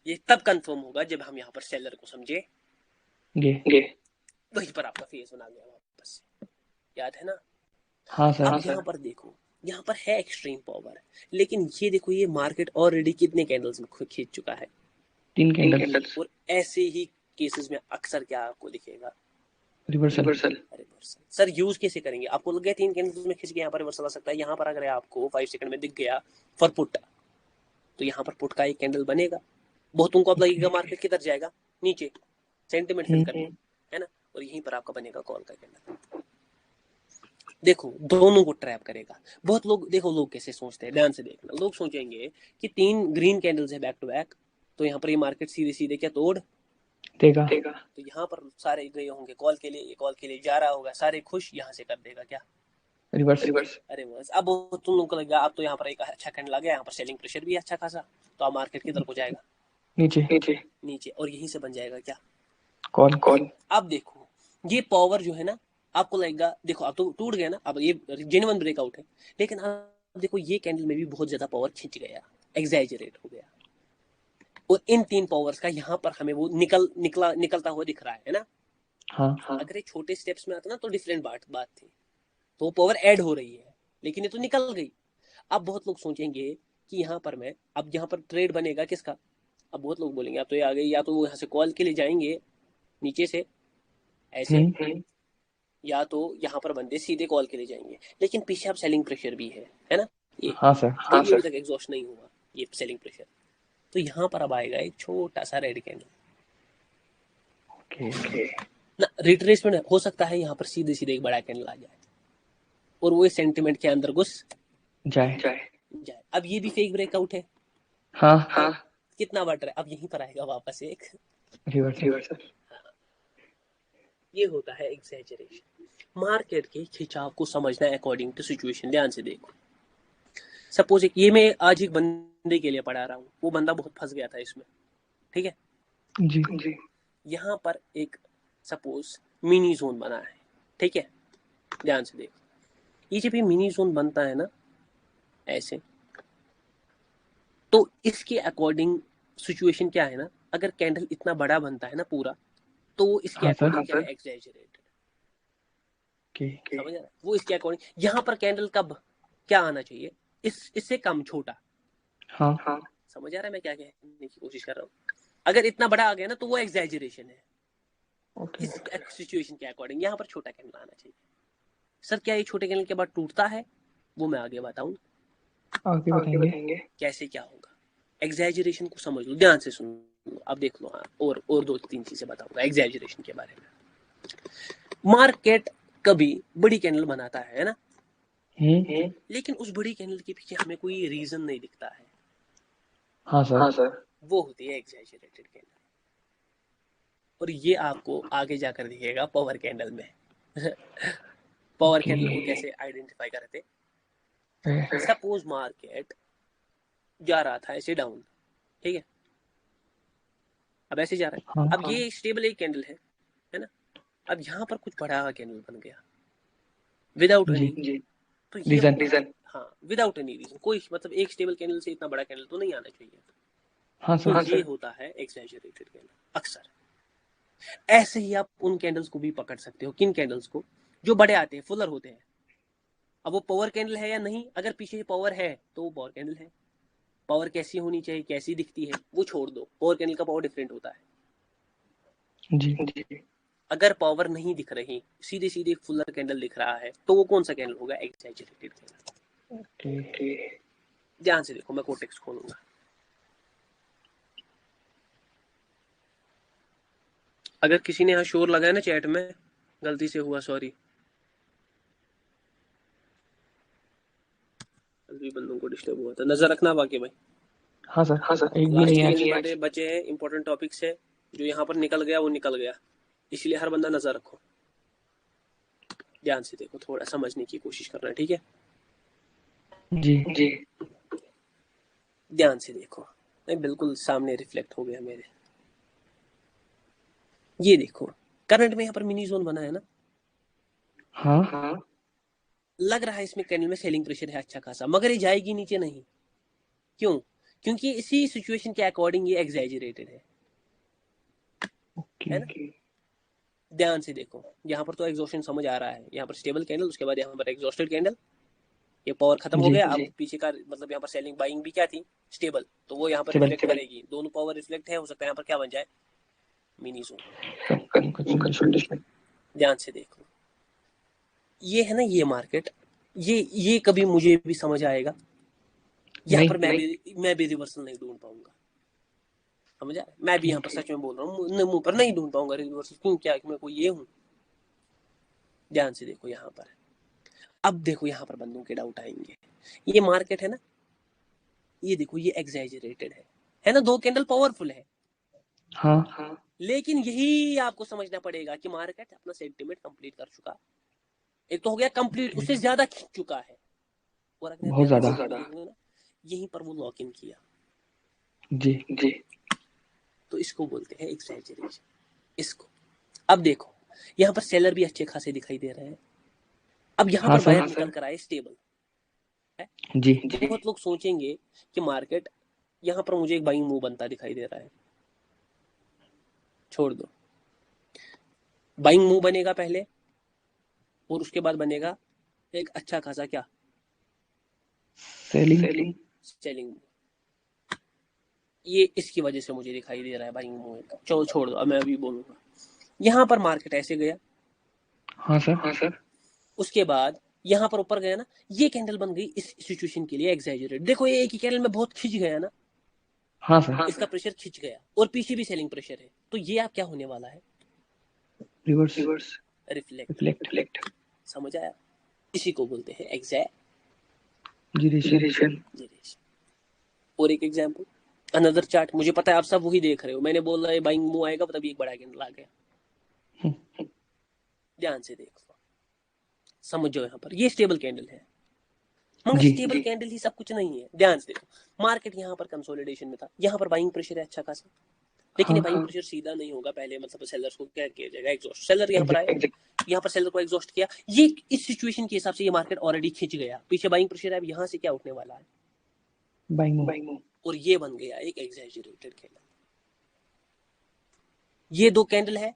ये तब कंफर्म होगा जब हम यहाँ पर सेलर को समझे। गे वहीं पर आपका फेस बना गया वापस, याद है ना? हाँ सर। अब यहाँ पर देखो, यहाँ पर है एक्सट्रीम पावर, लेकिन ये देखो ये मार्केट ऑलरेडी कितने कैंडल्स में खींच चुका है? 3 कैंडल्स। और ऐसे ही केसेस में अक्सर क्या आपको दिखेगा? रिवर्सल। सर यूज कैसे करेंगे? आपको लग गया 3 कैंडल्स में खींच के यहाँ पर रिवर्सल आ सकता है। यहाँ पर अगर आपको 5 सेकंड में दिख गया फॉर पुट, तो यहाँ पर पुट का एक कैंडल बनेगा। बहुतों को अब लगेगा मार्केट किधर जाएगा? नीचे, सेंटिमेंट फिल करने, है ना? और यहीं पर आपका बनेगा कॉल का कैंडल। देखो दोनों को ट्रैप करेगा। बहुत लोग, देखो लोग कैसे सोचते हैं, ध्यान से देखना। लोग सोचेंगे कि 3 ग्रीन कैंडल्स है बैक टू बैक, तो यहाँ पर ये मार्केट सीधे सीधे क्या तोड़ देगा। तो यहाँ पर सारे गए होंगे कॉल के लिए, ये कॉल के लिए जा रहा होगा, सारे खुश, यहाँ से कर देगा क्या? रिवर्स। अरे बस, अब तुम लोग को लगेगा अब तो यहाँ पर एक अच्छा कैंडल आ गया, यहाँ पर सेलिंग प्रेशर भी अच्छा खासा, तो अब मार्केट किधर को जाएगा? नीचे, और यहीं से बन जाएगा क्या? कॉल। अब देखो ये पावर जो है ना, आपको लगेगा देखो अब तो टूट गया ना, अब ये जेन्युइन ब्रेकआउट है, लेकिन अब देखो ये कैंडल में भी बहुत ज्यादा पावर खिंच गया, एग्जैजरेट हो गया। और इन 3 पावर्स का यहाँ पर हमें वो निकलता हुआ दिख रहा है ना? हाँ अगर ये छोटे स्टेप्स में आता ना तो डिफरेंट बात थी, तो पावर ऐड हो रही है, लेकिन ये तो निकल गई। अब बहुत लोग सोचेंगे कि यहाँ पर मैं, अब यहाँ पर ट्रेड बनेगा किसका? अब बहुत लोग बोलेंगे अब तो ये आ गई, या तो वो यहाँ से कॉल के लिए जाएंगे नीचे से ऐसे, या तो यहाँ पर बंदे सीधे कॉल के लिए जाएंगे, लेकिन पीछे अब सेलिंग प्रेशर भी है ना? ये हाँ सर। अभी तक एग्जॉस्ट नहीं हुआ ये सेलिंग प्रेशर, तो यहाँ पर अब आएगा एक छोटा सा रेड कैंडल ना, रिट्रेसमेंट हो सकता है, यहाँ पर सीधे सीधे एक बड़ा कैंडल आ जाए और वो सेंटिमेंट के अंदर घुस जाए। अब ये भी फेक ब्रेकआउट है। हाँ कितना बढ़ रहा है? अब यहीं पर आएगा वापस एक रिवर्सल। ये होता है एग्जैजरेशन। मार्केट के खिंचाव को समझना है अकॉर्डिंग टू सिचुएशन। ध्यान से देखो, सपोज ये मैं आज एक बंदे के लिए पढ़ा रहा हूँ, वो बंदा बहुत फंस गया था इसमें, ठीक है? जी यहाँ पर एक सपोज मिनी जोन बना है, ठीक है? ध्यान से देखो, ये जब ये मिनी जोन बनता है ना ऐसे, तो इसके अकॉर्डिंग सिचुएशन क्या है ना, अगर कैंडल इतना बड़ा बनता है ना पूरा, तो वो इसके अकॉर्डिंग क्या है? एग्जैजरेटेड। समझ आ रहा है? वो इसके अकॉर्डिंग यहाँ पर कैंडल कब क्या आना चाहिए? इससे कम छोटा। हाँ समझ आ रहा है मैं क्या कहने की कोशिश कर रहा हूँ? अगर इतना बड़ा आ गया ना तो वो एग्जैजरेशन है। इस सिचुएशन के अकॉर्डिंग यहाँ पर छोटा कैंडल आना चाहिए। सर क्या ये छोटे कैंडल के बाद टूटता है? वो मैं आगे बताऊं, आगे बताएंगे। कैसे क्या होगा। एग्जैजरेशन को समझ लो, ध्यान से सुनो, अब देख लो। हाँ, और 2-3 चीजें बताऊंगा एग्जैजरेशन के बारे में। मार्केट कभी बड़ी कैंडल बनाता है ना, लेकिन उस बड़ी कैंडल के पीछे हमें कोई रीजन नहीं दिखता है। हाँ सर। वो होती है एग्जैजरेटेड कैंडल, और ये आपको आगे जाकर दिखेगा पावर कैंडल में। पावर कैंडल को कैसे आइडेंटिफाई करते, सपोज मार्केट जा रहा था ऐसे डाउन, ठीक है, अब ऐसे जा रहा है, अब ये स्टेबल एक कैंडल है ना, अब यहाँ पर कुछ बड़ा कैंडल बन गया विदाउट एनी, तो ये रीजन, हाँ विदाउट एनी रीजन, कोई मतलब एक स्टेबल कैंडल से इतना बड़ा कैंडल तो नहीं आना चाहिए। हाँ तो सर। ये होता है एग्जैजरेटेड कैंडल अक्सर। ऐसे ही आप उन कैंडल्स को भी पकड़ सकते हो, किन कैंडल्स को, जो बड़े आते हैं, फुलर होते हैं। अब वो पावर कैंडल है या नहीं, अगर पीछे पावर है तो वो पावर कैंडल है। पावर कैसी होनी चाहिए, कैसी दिखती है, वो छोड़ दो, पावर कैंडल का पावर डिफरेंट होता है जी। अगर पावर नहीं दिख रही, सीधे सीधे फुलर कैंडल दिख रहा है, तो वो कौन सा कैंडल होगा, एग्जैजरेटेड कैंडल। ध्यान से देखो, मैं कोटेक्स खोलूंगा। अगर किसी ने यहाँ शोर लगाया ना चैट में, गलती से हुआ, सॉरी, अभी बंदों को डिस्टर्ब हुआ था, नजर रखना बाकी भाई। हाँ सर। एक भी लास्ट नहीं के है। बंदे बचे हैं, इंपॉर्टेंट टॉपिक्स है, जो यहाँ पर निकल गया वो निकल गया, इसलिए हर बंदा नजर रखो, ध्यान से देखो, थोड़ा समझने की कोशिश करना, ठीक है जी। ध्यान से देखो, नहीं बिल्कुल सामने रिफ्लेक्ट हो गया मेरे। ये देखो करंट में यहाँ पर मिनी जोन बना है ना, हाँ। लग रहा है इसमें कैंडल में सेलिंग प्रेशर है अच्छा खासा, मगर ये जाएगी नीचे नहीं। क्यों? क्योंकि इसी सिचुएशन के अकॉर्डिंग ये एग्जैजरेटेड है ना। ध्यान से देखो, यहाँ पर तो एग्जॉस्शन समझ आ रहा है, यहाँ पर स्टेबल कैंडल, उसके बाद यहाँ पर एग्जॉस्टेड कैंडल, ये पावर खत्म हो गया। अब पीछे का मतलब यहाँ पर सेलिंग बाइंग भी क्या थी, स्टेबल, तो वो यहाँ पर रिफ्लेक्ट करेगी, दोनों पावर रिफ्लेक्ट है, हो सकता है यहाँ पर क्या बन जाए, मिनी जोन। ध्यान से देखो, ये है ना ये मार्केट, ये कभी मुझे भी समझ आएगा, यहाँ पर मैं भी रिवर्सल नहीं ढूंढ पाऊंगा, समझा, मैं भी यहाँ पर सच में बोल रहा हूँ, मुंह पर नहीं ढूंढ पाऊंगा रिवर्सल, क्यों, क्या मैं कोई ये हूँ। ध्यान से देखो यहाँ पर, अब देखो यहाँ पर बंदों के डाउट आएंगे, ये मार्केट है ना, ये देखो ये एग्जैजरेटेड है ना, दो कैंडल पावरफुल है, हाँ। लेकिन यही आपको समझना पड़ेगा कि मार्केट अपना सेंटिमेंट कंप्लीट कर चुका, एक तो हो गया कंप्लीट, उससे ज्यादा खींच चुका है, और अगर बहुत ज्यादा ना, यहीं पर वो लॉक इन किया जी। तो इसको बोलते हैं एग्जैजरेशन, इसको। अब देखो यहाँ पर सेलर भी अच्छे खासे दिखाई दे रहे हैं, अब यहाँ पर बायर निकल कर आए स्टेबल है जी। बहुत लोग सोचेंगे कि मार्केट यहाँ पर मुझे एक बाइंग मूव बनता दिखाई दे रहा है, छोड़ दो, बाइंग मूव बनेगा पहले, और उसके बाद बनेगा एक अच्छा खासा क्या, सेलिंग मूव, ये इसकी वजह से मुझे दिखाई दे रहा है बाइंग मूव। चलो छोड़ दो, अब मैं अभी बोलूंगा, यहाँ पर मार्केट ऐसे गया, हाँ सर। उसके बाद यहाँ पर ऊपर गया ना, ये कैंडल बन गई इस सिचुएशन के लिए एग्जैजरेट, देखो ये एक ही कैंडल में बहुत खिंच गया ना, हाँ सर, इसका प्रेशर खिंच गया, और पीछे भी सेलिंग प्रेशर है, तो ये आप क्या होने वाला है, रिवर्स रिफ्लेक्ट। समझ आया, इसी को बोलते हैं एग्जैजरेशन। और एक एग्जांपल, अनदर चार्ट, मुझे पता है आप सब वही देख रहे हो, मैंने बोला है बाइंग मूव आएगा, तभी एक बड़ा कैंडल आ गया, ध्यान से देखो, समझ जाओ, यहाँ पर ये स्टेबल कैंडल है, मगर स्टेबल कैंडल ही सब कुछ नहीं है। ध्यान से देखो, मार्केट यहाँ पर कंसोलिडेशन में था, यहाँ पर बाइंग प्रेशर है अच्छा खासा, लेकिन ये बाइंग प्रेशर सीधा नहीं होगा, पहले मतलब सेलर्स को क्या किया जाएगा, एग्जॉस्ट, सेलर यहाँ पर आया, यहाँ पर सेलर को एग्जॉस्ट किया, ये इस सिचुएशन के हिसाब से ये मार्केट ऑलरेडी खिंच गया, पीछे बाइंग प्रेशर है, अब यहाँ से क्या उठने वाला है, बाइंग मूव, और ये बन गया एक एग्जैजरेटेड कैंडल। ये दो कैंडल है,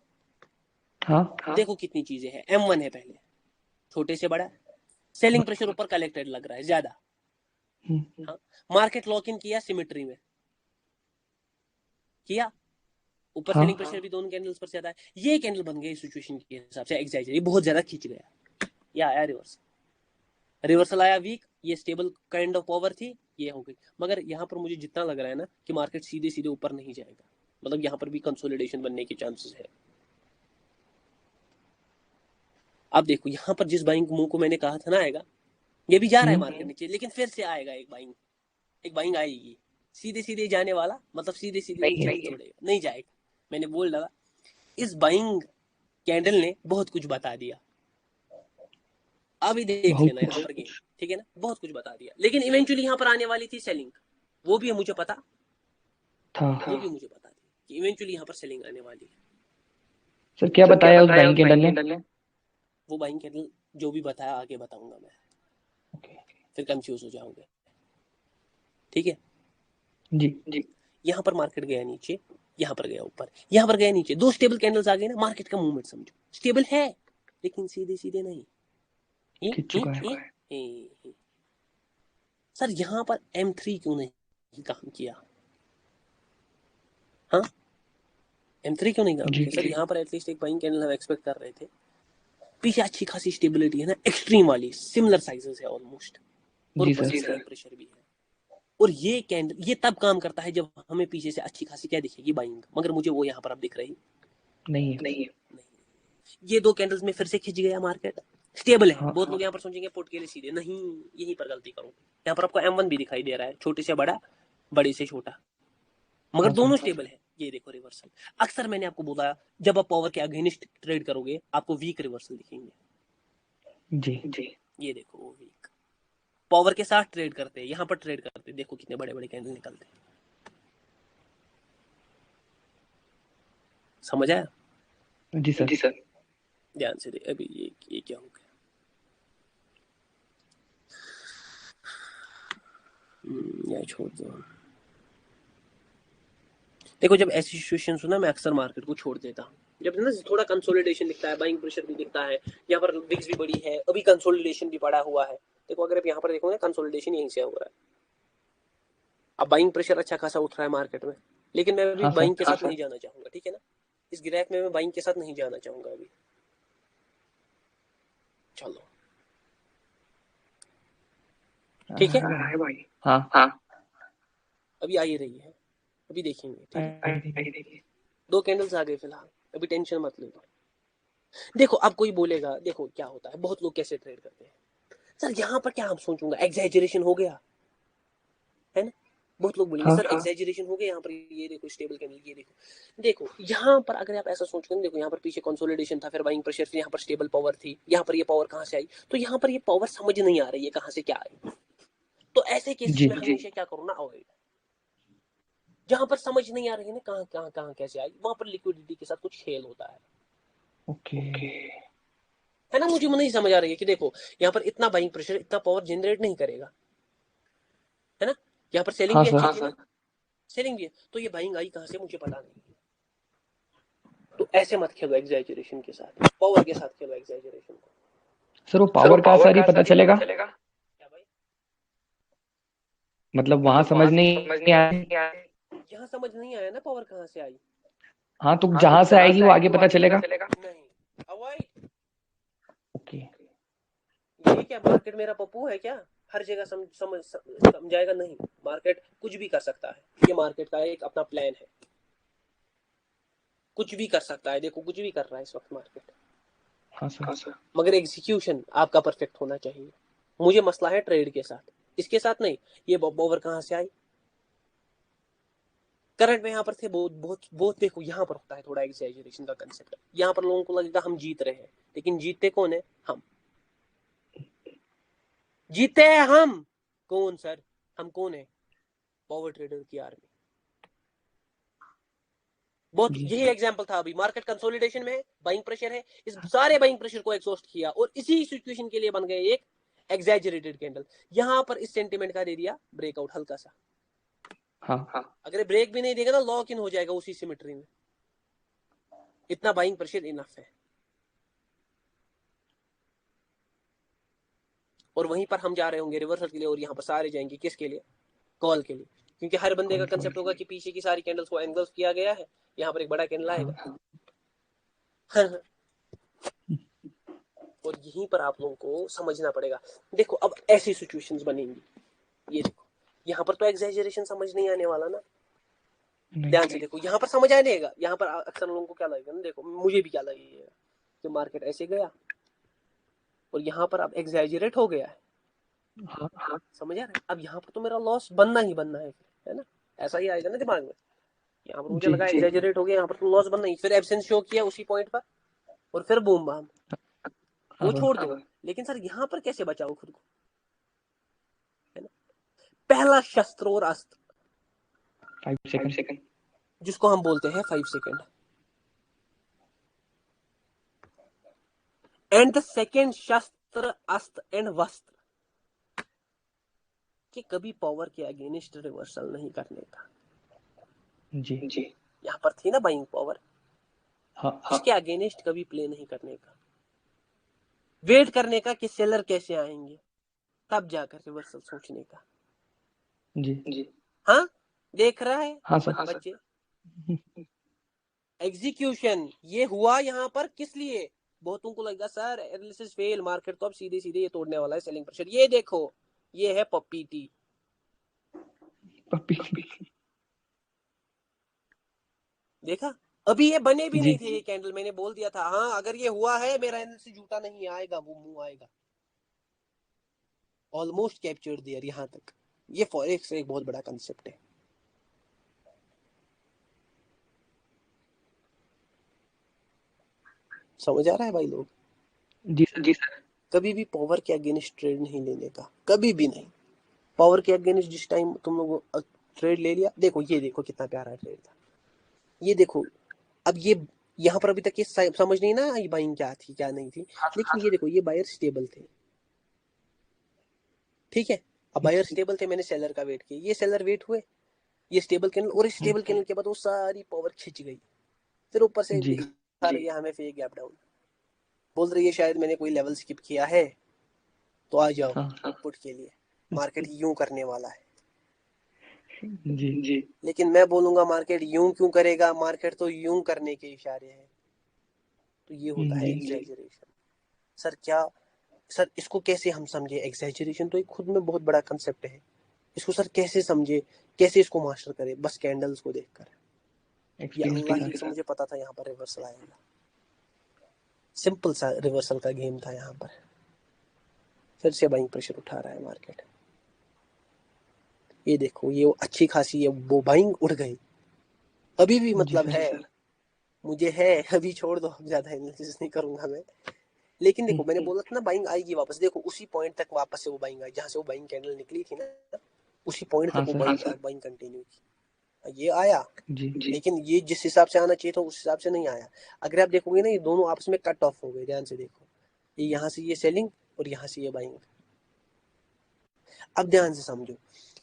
हाँ। देखो कितनी चीजें हैं, M1 है पहले, छोटे से बड़ा, सेलिंग प्रेशर ऊपर कलेक्टेड लग रहा है ज्यादा, हाँ, मार्केट लॉक इन किया सिमेट्री में, किया ऊपर, सेलिंग प्रेशर भी दोनों कैंडल्स पर ज्यादा है, ये कैंडल बन गई सिचुएशन के हिसाब से एग्जैजरेट, बहुत ज्यादा खींच गया, या आया रिवर्सल आया वीक, ये स्टेबल काइंड ऑफ पावर थी, ये हो गई, मगर यहाँ पर मुझे जितना लग रहा है ना कि मार्केट सीधे सीधे ऊपर नहीं जाएगा, मतलब यहाँ पर भी कंसोलिडेशन बनने के चांसेस है। अब देखो यहाँ पर जिस बाइंग मूव को मैंने कहा था ना आएगा, ये भी जा रहा है मार्केट नीचे, लेकिन फिर से आएगा एक बाइंग आएगी, सीधे सीधे जाने वाला, मतलब सीधे सीधे नीचे नहीं छोड़ेगा, नहीं जाएगा। मैंने बोल डाला, इस बाइंग कैंडल ने बहुत कुछ बता दिया। अभी देख लेना यहाँ पर गेम, ठीक है ना, बहुत कुछ बता दिया, लेकिन इवेंचुअली यहाँ पर आने वाली थी सेलिंग, वो भी मुझे पता था, वो भी मुझे पता थी कि इवेंचुअली यहाँ पर सेलिंग आने वाली है। सर क्या बताया उस बाइंग कैंडल ने? वो बाइंग कैंडल जो भी बताया आगे बताऊंगा मैं, फिर कंफ्यूज हो जाओगे, ठीक है जी। यहाँ पर मार्केट गया नीचे, यहाँ पर गया ऊपर, यहाँ पर गया नीचे, दो स्टेबल कैंडल्स आ गए ना, मार्केट का मूवमेंट समझो स्टेबल है, लेकिन सीधे सीधे नहीं, खिंच चुका है। सर यहाँ पर M3 क्यों नहीं काम किया? हाँ, M3 क्यों नहीं काम किया? सर यहाँ पर एटलीस्ट एक बाइंग कैंडल हम एक्सपेक्ट कर रहे थे, पीछे अच्छी खासी स्टेबिलिटी है ना, एक्सट्रीम वाली, सिमिलर साइजेस है ऑलमोस्ट, और प्रेशर भी है, और ये कैंडल ये तब काम करता है जब हमें पीछे से अच्छी खासी क्या दिखेगी, बाइंग, मगर मुझे वो यहाँ पर अब दिख रही नहीं है। ये दो कैंडल्स में फिर से खिंच गया मार्केट, स्टेबल है। बहुत लोग यहाँ पर सोचेंगे पुट के लिए सीधे, नहीं, यहीं पर गलती करूँ। यहाँ पर आपको M1 भी दिखाई दे रहा है, छोटे से बड़ा, बड़े से छोटा, मगर दोनों स्टेबल है। ये देखो रिवर्सल, अक्सर मैंने आपको बोला, जब आप पावर के अगेंस्ट ट्रेड करोगे आपको वीक रिवर्सल दिखेंगे। जी ये देखो वो वीक, पावर के साथ ट्रेड करते हैं, यहाँ पर ट्रेड करते हैं, देखो कितने बड़े बड़े कैंडल निकलते हैं। समझ आया? जी सर ध्यान से दे। अभी ये क्या हो गया, या छोड़ दो। देखो जब ऐसी सिचुएशन हो ना, मैं अक्सर मार्केट को छोड़ देता हूँ, जब ना थोड़ा कंसोलिडेशन दिखता है, बाइंग प्रेशर भी दिखता है, यहाँ पर विक्स भी बड़ी है, अभी कंसोलिडेशन भी पड़ा हुआ है। देखो अगर आप यहाँ पर देखोगे कंसोलिडेशन यहीं से हो रहा है, अब बाइंग प्रेशर अच्छा खासा उठ रहा है मार्केट में, लेकिन मैं अभी बाइंग के साथ नहीं जाना चाहूंगा, ठीक है ना, इस ग्राफ में मैं बाइंग के साथ नहीं जाना चाहूंगा अभी। चलो ठीक है भाई, हाँ अभी आ ही रही है, अभी देखेंगे, ठीक है। दो कैंडल्स आ गए फिलहाल, अभी टेंशन मत लो। देखो अब कोई बोलेगा, देखो क्या होता है, बहुत लोग कैसे ट्रेड करते हैं, सर यहाँ पर क्या हम सोचूंगा, एग्जैजरेशन हो गया है ना, बहुत लोग बोलेंगे सर एग्जैजरेशन हो गया, यहाँ पर ये देखो स्टेबल कैंडल, ये देखो यहाँ पर अगर आप ऐसा सोचोगे, देखो यहाँ पर पीछे कंसोलिडेशन था, फिर बाइंग प्रेशर, फिर यहाँ पर स्टेबल पावर थी, यहाँ पर ये पावर कहाँ से आई, तो यहाँ पर ये पावर समझ नहीं आ रही है कहाँ से क्या आई। तो ऐसे केसेस में हमेशा क्या करो ना, अवॉइड, जहां पर समझ नहीं आ रही है ना कहाँ कैसे आई, वहां पर लिक्विडिटी के साथ कुछ खेल होता है। ओके है ना, मुझे नहीं समझ आ रही है कि देखो यहाँ पर इतना बाइंग प्रेशर इतना पावर जनरेट नहीं करेगा, है ना, यहाँ पर सेलिंग भी अच्छी है, सेलिंग भी है, तो ये बाइंग आई कहाँ से मुझे पता नहीं। तो ऐसे मत खेलो एग्जैजरेशन के साथ, पावर के साथ खेलो एग्जैजरेशन को। सर वो पावर का असर ही पता चलेगा क्या भाई, मतलब वहां समझ नहीं आया, यहाँ समझ नहीं आया ना पावर कहाँ से आई। हाँ तो जहां से आएगी वो आगे पता चलेगा। नहीं, अवॉइड। ओके ये क्या मार्केट मेरा पप्पू है क्या, हर जगह समझाएगा? नहीं, मार्केट कुछ भी कर सकता है, ये मार्केट का एक अपना प्लान है, कुछ भी कर सकता है। देखो कुछ भी कर रहा है इस वक्त मार्केट, हाँ सर, मगर एग्जीक्यूशन आपका परफेक्ट होना चाहिए। मुझे मसला है ट्रेड के साथ, इसके साथ नहीं। ये पावर कहाँ से आई, करंट में यहाँ पर थे बहुत देखो यहाँ पर होता है थोड़ा एग्जैजरेशन का कंसेप्ट, यहाँ पर लोगों को लगेगा हम जीत रहे हैं, लेकिन जीतते कौन है, हम जीते हैं। हम कौन सर, हम कौन है, पावर ट्रेडर की आर्मी। बहुत यही एग्जांपल था, अभी मार्केट कंसोलिडेशन में है, बाइंग प्रेशर है, इस सारे बाइंग प्रेशर को एग्जॉस्ट किया और इसी सिचुएशन के लिए बन गए एक एग्जैजरेटेड कैंडल। यहाँ पर इस सेंटीमेंट का दे दिया ब्रेकआउट हल्का सा, हाँ अगर ब्रेक भी नहीं देगा ना लॉक इन हो जाएगा उसी सिमेट्री में, इतना बाइंग प्रेशर इनफ है। और वहीं पर हम जा रहे होंगे रिवर्सल के लिए, और यहाँ पर सारे जाएंगे किसके लिए, कॉल के लिए, क्योंकि हर बंदे का कंसेप्ट होगा कि पीछे की सारी कैंडल्स को एंगल्स किया गया है, यहाँ पर एक बड़ा कैंडल आएगा। और यहीं पर आप लोगों को समझना पड़ेगा। देखो अब ऐसी सिचुएशंस बनेंगी, ये देखो यहाँ पर तो एग्जैजरेशन समझ नहीं आने वाला ना, ध्यान से देखो, यहाँ पर समझ आएगा, यहाँ पर अक्सर लोगों को क्या लगेगा ना, देखो मुझे भी क्या लगेगा कि मार्केट ऐसे गया और यहाँ पर अब एग्जैजरेट हो गया है, हाँ समझ आ रहा है? अब यहाँ पर तो मेरा लॉस बनना ही बनना है ना? ऐसा ही आएगा ना दिमाग में। यहाँ पर मुझे जी लगा एग्जैजरेट हो गया, यहाँ पर तो लॉस बनना ही, फिर एब्सेंस शो किया उसी पॉइंट पर और फिर बूम बाम, वो हाँ सर। छोड़ दो। लेकिन सर यहाँ पर कैसे बचाओ खुद को, है ना? पहला शस्त्र और अस्त्र 5 सेकंड। जिसको हम बोलते हैं 5 सेकंड, एंड द सेकेंड शस्त्र अस्त्र एंड वस्त्र कि कभी पावर के अगेंस्ट रिवर्सल नहीं करने का। जी यहाँ पर थी ना बाइंग पावर, हाँ उसके अगेंस्ट कभी प्ले नहीं करने का, वेट करने का कि सेलर कैसे आएंगे, तब जाकर रिवर्सल सोचने का। जी हाँ, देख रहा है हाँ सर। बच्चे, एग्जीक्यूशन ये हुआ यहाँ पर किस लिए? बहुतों को लगा सर एनालिसिस फेल, मार्केट तो अब सीधे सीधे ये तोड़ने वाला है सेलिंग प्रेशर। ये देखो, ये है पप्पी टी, पप्पी। देखा? अभी ये बने भी जी नहीं थे ये कैंडल, मैंने बोल दिया था हाँ अगर ये हुआ है मेरा एनालिसिस झूठा नहीं आएगा, वो मुंह आएगा। ऑलमोस्ट कैप्चर्ड देयर यहाँ तक। ये फॉरेक्स एक बहुत बड़ा कंसेप्ट है। समझ आ रहा है भाई लोग? जी सर। कभी भी पावर के अगेंस्ट ट्रेड नहीं लेने का, कभी भी नहीं। पावर के अगेंस्ट जिस टाइम तुम लोग ट्रेड ले लिया, देखो ये देखो कितना प्यारा ट्रेड था, ये देखो। अब ये यहाँ पर अभी तक ये समझ नहीं ना ये बाइंग क्या थी क्या नहीं थी, लेकिन ये देखो ये बायर स्टेबल थे, ठीक है? अब बायर स्टेबल थे, मैंने सेलर का वेट किया, ये सेलर वेट हुए, ये स्टेबल कैंडल, और स्टेबल कैंडल के बाद वो सारी पावर खिंच गई, फिर ऊपर से जी दिखा रही है हमें फेक गैप डाउन, बोल रही है शायद मैंने कोई लेवल स्किप किया है तो आ जाओ हाँ पुट के लिए, मार्केट यूं करने वाला है। जी लेकिन मैं बोलूंगा मार्केट यूं क्यों करेगा, मार्केट तो यूं करने के इशारे हैं। तो ये होता है जी एग्जैजरेशन। सर क्या, सर इसको कैसे हम समझे? एग्जैजरेशन तो एक खुद में बहुत बड़ा कंसेप्ट है, इसको सर कैसे समझे, कैसे इसको मास्टर करे? बस कैंडल्स को देखकर। ये एक्सपीरियंस के अल्लाह ही साथ। से मुझे पता था यहाँ पर रिवर्सल आएगा, सिंपल सा रिवर्सल का गेम था यहाँ पर। फिर से बाइंग प्रेशर उठा रहा है मार्केट, ये देखो ये अच्छी खासी है वो बाइंग उठ गई, अभी भी जी मतलब सर। है मुझे है, अभी छोड़ दो, ज्यादा एनालिसिस नहीं करूंगा मैं। लेकिन देखो मैंने बोला था ना बाइंग आएगी वापस, देखो उसी पॉइंट तक वापस से वो बाइंग आई जहां से वो बाइंग कैंडल निकली थी ना, उसी पॉइंट हाँ तक वो सर। बाइंग कंटिन्यू की, ये आया। जी लेकिन ये जिस हिसाब से आना चाहिए था उस हिसाब से नहीं आया। अगर आप देखोगे ना ये दोनों आपस में कट ऑफ हो गए, ध्यान से देखो, ये यहाँ से ये सेलिंग और यहाँ से ये बाइंग। अब ध्यान से समझो,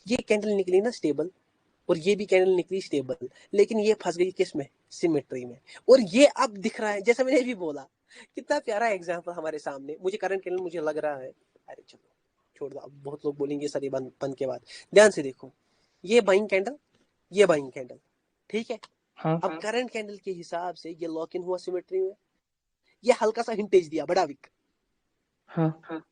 ये कैंडल निकली ना स्टेबल, और ये भी कैंडल निकली स्टेबल, लेकिन ये फंस गई किस में? सिमेट्री में। और ये अब दिख रहा है, जैसा मैंने भी बोला, कितना प्यारा एग्जांपल हमारे सामने। मुझे करंट कैंडल मुझे लग रहा है, अरे चलो छोड़ दो, अब बहुत लोग बोलेंगे सर ये बंद के बाद। ध्यान से देखो, ये बाइंग कैंडल, ये बाइंग कैंडल, ठीक है? हाँ अब करंट कैंडल के हिसाब से ये लॉक इन हुआ सिमेट्री में, ये हल्का सा हिंटेज दिया, बड़ा विक, हाँ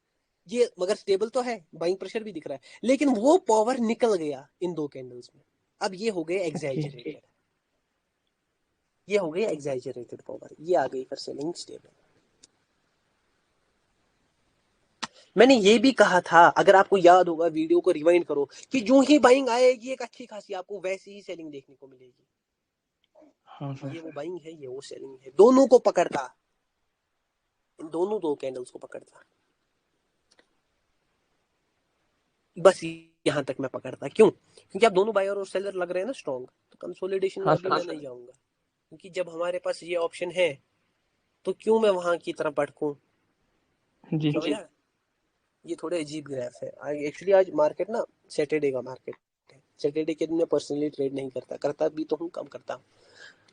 ये मगर स्टेबल तो है, बाइंग प्रेशर भी दिख रहा है, लेकिन वो पावर निकल गया इन दो कैंडल्स में। अब ये हो गए ओके। एग्जैजरेटेड, ये हो गई एग्जैजरेटेड पावर, ये आ गई फिर सेलिंग स्टेबल। मैंने ये भी कहा था, अगर आपको याद होगा वीडियो को रिवाइंड करो, कि जो ही बाइंग आएगी एक अच्छी खासी आपको वैसी ही सेलिंग देखने को मिलेगी। हाँ सर। ये वो बाइंग है, ये वो सेलिंग है, दोनों को पकड़ता, इन दोनों दो कैंडल्स को पकड़ता, बस यहाँ तक मैं पकड़ता। क्यों? क्योंकि आप दोनों बायर और सेलर लग रहे हैं ना स्ट्रॉन्ग, तो कंसोलिडेशन में हाँ अभी सर। मैं नहीं जाऊंगा, क्योंकि जब हमारे पास ये ऑप्शन है तो क्यों मैं वहां की तरफ भटकूं? जी समझा? ये थोड़े अजीब ग्राफ है एक्चुअली। आज मार्केट ना सैटरडे का मार्केट है, सैटरडे के दिन मैं पर्सनली ट्रेड नहीं करता भी तो हूँ, कम करता हूँ।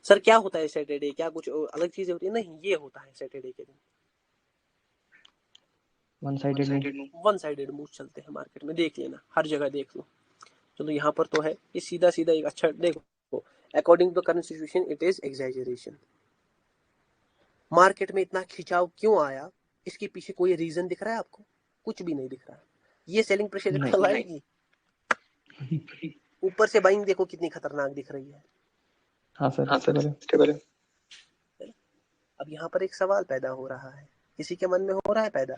सर क्या होता है सैटरडे, क्या कुछ अलग चीजें होती है? नहीं, ये होता है सैटरडे के दिन one sided move. One sided move चलते हैं मार्केट में, देख लेना, हर जगह देख लो। चलो यहाँ पर तो है ये सीधा सीधा एक अच्छा, देखो according to current situation it is exaggeration. Market में इतना खिंचाव क्यों आया, इसके पीछे कोई रीजन दिख रहा है आपको? कुछ भी नहीं दिख रहा। ये सेलिंग प्रेशर नहीं। कल आएगी, ऊपर से बाइंग देखो कितनी खतरनाक दिख रही है। हाँ सर स्टेबल है। अब यहाँ पर एक सवाल पैदा हो रहा है, किसी के मन में हो रहा है पैदा,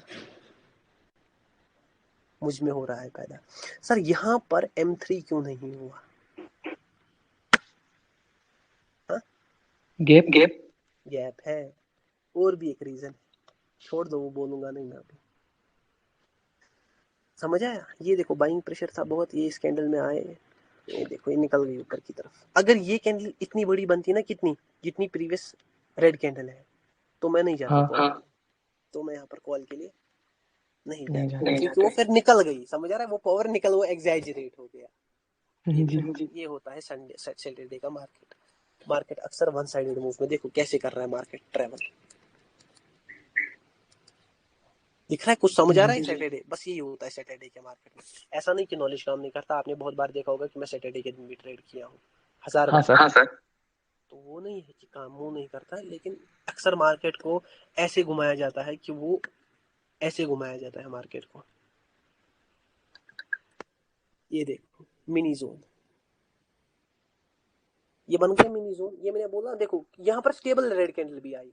मुझ में हो रहा है पैदा। सर यहाँ पर M3 क्यों नहीं हुआ? गैप गैप है, और भी एक रीजन, छोड़ दो वो बोलूंगा नहीं मैं अभी। समझ आया? ये देखो बाइंग प्रेशर था बहुत, ये इस कैंडल में आए, ये देखो ये निकल गई ऊपर की तरफ। अगर ये कैंडल इतनी बड़ी बनती ना, कितनी जितनी प्रीवियस रेड कैंडल है, तो मैं नहीं जाता कॉल। तो मैं यहाँ पर कॉल के लिए नहीं जाता, क्योंकि वो फिर निकल गई। समझ आ रहा है? वो पावर निकल, वो एग्जैजरेट हो गया। ये होता है संडे सैटरडे का मार्केट। मार्केट अक्सर वन साइडेड मूव में, देखो कैसे कर रहा है मार्केट ट्रेवल, दिख रहा है? कुछ समझ आ रहा है सैटरडे? बस यही होता है सैटरडे के मार्केट में। ऐसा नहीं कि नॉलेज काम नहीं करता, आपने बहुत बार देखा होगा कि मैं सैटरडे के दिन भी ट्रेड किया हूँ, 1000 बार। हाँ सर। तो वो नहीं है कि काम वो नहीं करता है, लेकिन अक्सर मार्केट को ऐसे घुमाया जाता है कि वो ऐसे घुमाया जाता है मार्केट को। ये देखो मिनी जोन, ये बन गया मिनी जोन। ये मैंने बोला देखो यहाँ पर स्टेबल रेड कैंडल भी आई,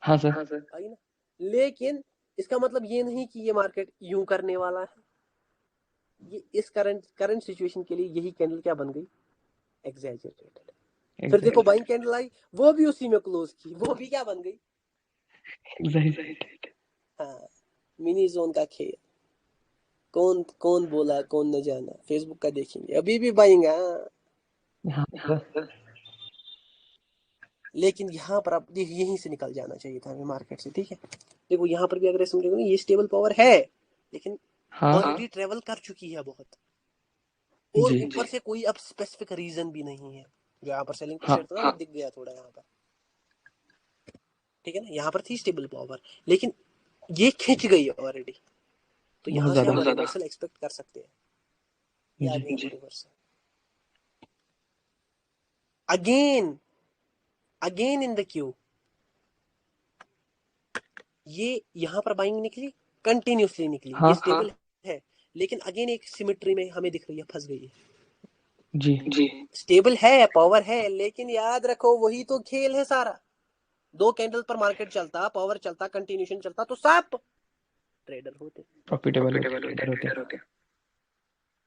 हाँ सर। आई ना। लेकिन इसका मतलब ये नहीं कि ये मार्केट यूं करने वाला है। ये इस करंट सिचुएशन के लिए यही कैंडल क्या बन गई? एग्जैजरेटेड। फिर देखो बाइंग कैंडल आई, वो भी उसी में क्लोज की, वो भी क्या बन गई? हाँ, मिनी जोन का खेल। कौन कौन बोला, कौन न जाना, फेसबुक का देखेंगे, अभी भी बाइंग। हाँ, लेकिन यहाँ पर आप देखिए यहीं से निकल जाना चाहिए था हमें मार्केट से, ठीक है? देखो यहाँ पर भी अगर समझोगे ना, ये स्टेबल पावर है, लेकिन ऑलरेडी ट्रेवल कर चुकी है बहुत, और ऊपर से कोई अब स्पेसिफिक रीजन भी नहीं है। जो यहाँ पर सेलिंग प्रेशर था ना, वो दिख गया थोड़ा यहाँ पर, ठीक है ना? यहाँ पर थी स्टेबल पावर, लेकिन ये खिंच गई ऑलरेडी, तो यहाँ से हम रिवर्सल एक्सपेक्ट कर सकते हैं। ये आ गई reversal again in the Q. ये यहाँ पर बाइंग निकली, कंटिन्यूसली निकली, ये स्टेबल है, लेकिन अगेन एक सिमेट्री में हमें दिख रही है, फंस गई है। जी स्टेबल है, पावर है, लेकिन याद रखो वही तो खेल है सारा। 2 कैंडल पर मार्केट चलता, पावर चलता, कंटिन्यूशन चलता, तो सब ट्रेडर होते, प्रॉफिटेबल होते।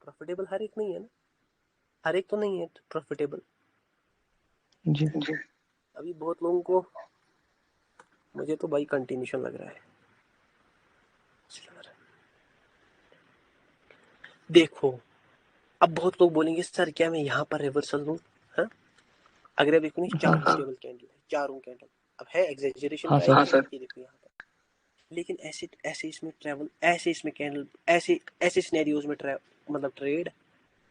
प्रॉफिटेबल हर एक नहीं है ना, हर एक तो नहीं है प्रॉफिटेबल। जी अभी बहुत लोगों को, मुझे तो भाई कंटिन्यूशन लग रहा है। देखो अब बहुत लोग बोलेंगे सर क्या मैं यहाँ पर रिवर्सल दूं? हाँ, अगर अब देखो नहीं, चारों स्टेबल कैंडल है, चारों कैंडल अब है एग्जैजरेशन। हाँ सर, ये देखो यहाँ पर, लेकिन ऐसे ऐसे इसमें ट्रैवल, ऐसे इसमें कैंडल, ऐसे ऐसे सिनेरियोज में मतलब ट्रेड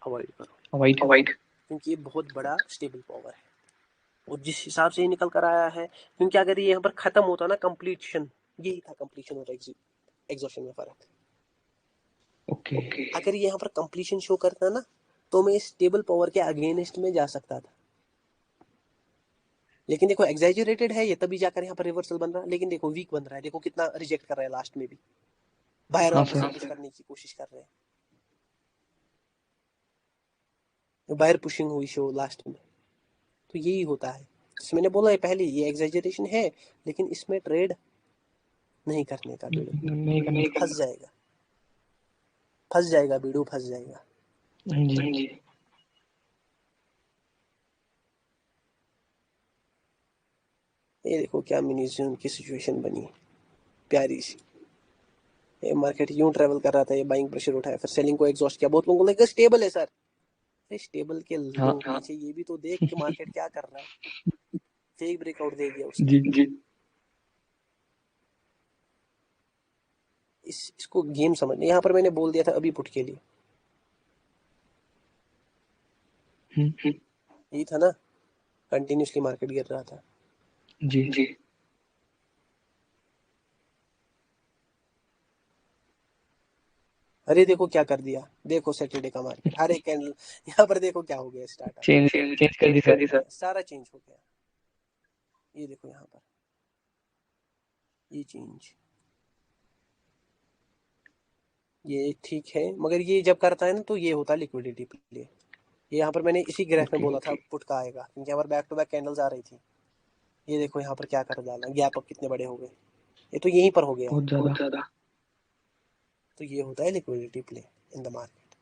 अवॉइड करो, अवॉइड, क्योंकि ये बहुत बड़ा स्टेबल पावर है, और जिस हिसाब से ये निकल कर आया है, क्योंकि अगर ये यहाँ पर खत्म होता ना, कंप्लीशन, यही था कंप्लीशन और एग्जॉशन में फर्क। ओके, अगर ये यहाँ पर कंप्लीशन शो करता ना, तो मैं स्टेबल पावर के अगेंस्ट में जा सकता था, लेकिन देखो एग्जैजरेटेड है ये, तभी जाकर यहाँ पर रिवर्सल बन रहा है। लेकिन देखो वीक बन रहा है, देखो कितना रिजेक्ट कर रहा है लास्ट में भी, बाहर वापस पुश करने की कोशिश कर रहे हैं, बाहर पुशिंग हुई शो लास्ट में। तो यही होता है, जैसे मैंने बोला है पहले, ये एग्जैजरेशन है, लेकिन इसमें ट्रेड नहीं करने का बीड़ू, फंस जाएगा, फंस जाएगा बीड़ू, फंस जाएगा। जी ये देखो क्या मिनी जोन की सिचुएशन बनी, प्यारी सी। ये मार्केट यूं ट्रेवल कर रहा था, ये बाइंग प्रेशर उठाया, फिर सेलिंग को एग्जॉस्ट किया। बहुत लोगों को लगा स्टेबल है सर, स्टेबल के पीछे ये भी तो देख कि मार्केट क्या कर रहा है, फेक ब्रेकआउट दे दिया उसने। जी इसको गेम समझने, यहाँ पर मैंने बोल दिया था अभी पुट के लिए, यही था ना, कंटिन्यूसली मार्केट गिर रहा था। जी अरे देखो क्या कर दिया, देखो सैटरडे का मार्केट, हर एक कैंडल यहाँ पर देखो क्या हो गया, स्टार्ट चेंज कर दी सर। सारा चेंज हो गया। ये देखो यहाँ पर ये चेंज, ये ठीक है, मगर ये जब करता है ना, तो ये होता है लिक्विडिटी प्ले। ये यहाँ पर मैंने इसी ग्राफ में बोला था पुट का आएगा, क्योंकि यहाँ पर बैक टू बैक कैंडल्स आ रही थी। ये देखो यहाँ पर क्या कर डाला, गैप अप कितने बड़े हो गए, ये तो यहीं पर हो गया, बहुत ज्यादा। तो ये होता है liquidity play in the market.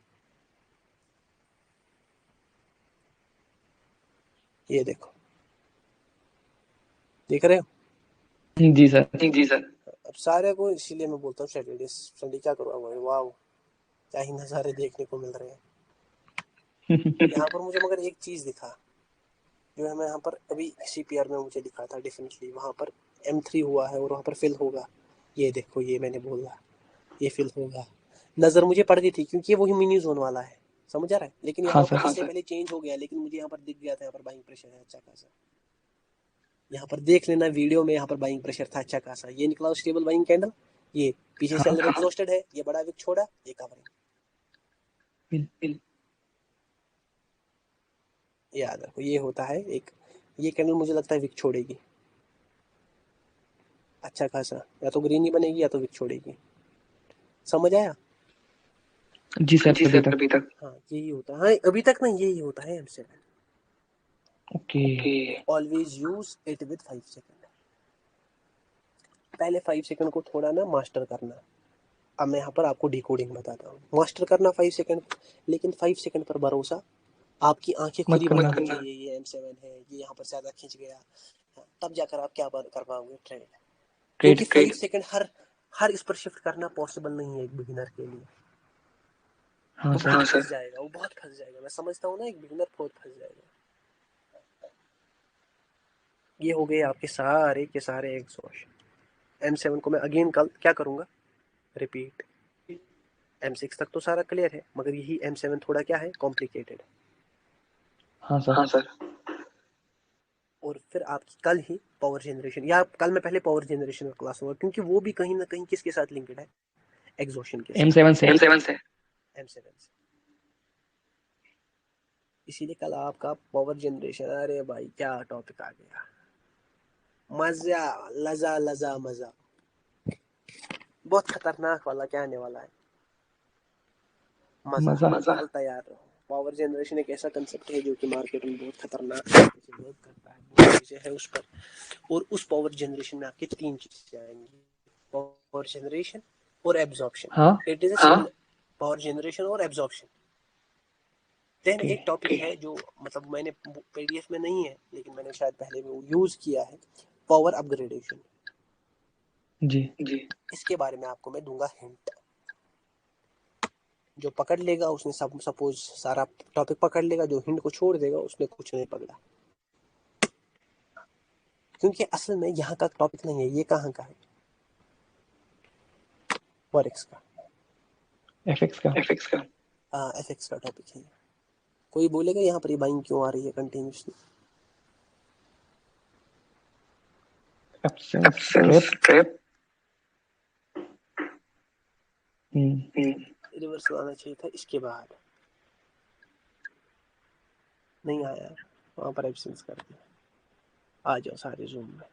ये देखो, देख रहे हो? जी सर। जी सर। अब सारे को इसीलिए मैं बोलता हूँ सैटरडे संडे क्या करो, वाह क्या ही नज़ारे देखने को मिल रहे हैं। यहाँ पर मुझे मगर एक चीज़ दिखा जो हमें यहाँ पर अभी CPR में मुझे दिखा था डेफिनेटली, वहाँ पर M3 हुआ है और वहाँ पर फिल होगा। ये देखो, ये मैंने बोला ये फिल होगा, नज़र मुझे पड़ गई थी क्योंकि ये वही मिनी जोन वाला है, समझ आ रहा है। लेकिन यहाँ पर इससे पहले चेंज हो गया, लेकिन मुझे यहाँ पर दिख गया था, यहाँ पर बाइंग प्रेशर है अच्छा खासा। यहाँ पर देख लेना वीडियो में, यहाँ पर बाइंग प्रेशर था अच्छा खासा। ये निकला स्टेबल बाइंग कैंडल, ये पीछे सेलर एग्जॉस्टेड है, ये बड़ा विक छोड़ा, ये कवरिंग। याद रखो ये होता है एक, ये कैंडल मुझे लगता है विक छोड़ेगी अच्छा खासा, या तो ग्रीन ही बनेगी या तो विक छोड़ेगी। समझ आया? जी सर अभी तक। हाँ यही होता है, हाँ अभी तक नहीं, यही होता है M7। Okay. Always use it with 5 second. पहले 5 सेकंड को थोड़ा ना मास्टर करना। अब मैं यहाँ पर आपको डिकोडिंग बताता हूँ। मास्टर करना 5 सेकंड, लेकिन 5 सेकंड पर भरोसा आपकी आंखें खुद ही बतानी चाहिए ये M7 है, ये यहाँ पर ज्यादा खिंच गया, तब जाकर आप क्या कर पाओगे ट्रेड। क्योंकि 5 सेकंड हर इस पर शिफ्ट करना पॉसिबल नहीं है एक बिगिनर के लिए। हाँ वो सर। बहुत फंस जाएगा, वो बहुत फंस जाएगा। मैं समझता हूँ ना एक बिगिनर बहुत फंस जाएगा। ये हो गए आपके सारे के सारे एग्जॉस्ट। M7 को मैं अगेन कल क्या करूँगा, रिपीट। M6 तक तो सारा क्लियर है, मगर यही M7 थोड़ा क्या है, कॉम्प्लिकेटेड। हाँ सर। हाँ सर। और फिर आपकी कल ही पावर जनरेशन, या कल मैं पहले पावर जनरेशन का क्लास होगा, क्योंकि वो भी कहीं ना कहीं किसके साथ लिंक्ड है, एग्जॉशन के साथ। M7 से। M7 से। इसीलिए कल आपका पावर जनरेशन, अरे भाई क्या टॉपिक आ गया, मजा, लजा लजा मजा, बहुत खतरनाक वाला क्या आने वाला है, मजा। कल तैयार रहो। पावर जनरेशन एक ऐसा कंसेप्ट है जो कि मार्केट में बहुत खतरनाक तरीके से वर्क करता है, बहुत चीजें है उस पर। और उस पावर जनरेशन में आपके 3 चीजें आएंगी, पावर जनरेशन और एब्जॉर्प्शन। हाँ। इट इज पावर जनरेशन और एब्जॉर्प्शन। देन एक टॉपिक है जो मतलब मैंने PDF में नहीं है, लेकिन मैंने शायद पहले भी यूज किया है, पावर अपग्रेडेशन। जी। इसके बारे में आपको मैं दूंगा हिंट। जो पकड़ लेगा उसने सपोज सारा टॉपिक पकड़ लेगा, जो हिंट को छोड़ देगा उसने कुछ नहीं पकड़ा। क्योंकि असल में यहाँ का टॉपिक नहीं है, ये कहाँ का है, फॉरेक्स का, FX का। हाँ FX का टॉपिक है। कोई बोलेगा यहाँ पर ये बाइंग क्यों आ रही है कंटिन्यूसली, एब्सेंस ट्रैप। रिवर्सल आना चाहिए था इसके बाद, नहीं आया, वहाँ पर एब्सेंस कर दिया। आ जाओ सारे जूम में।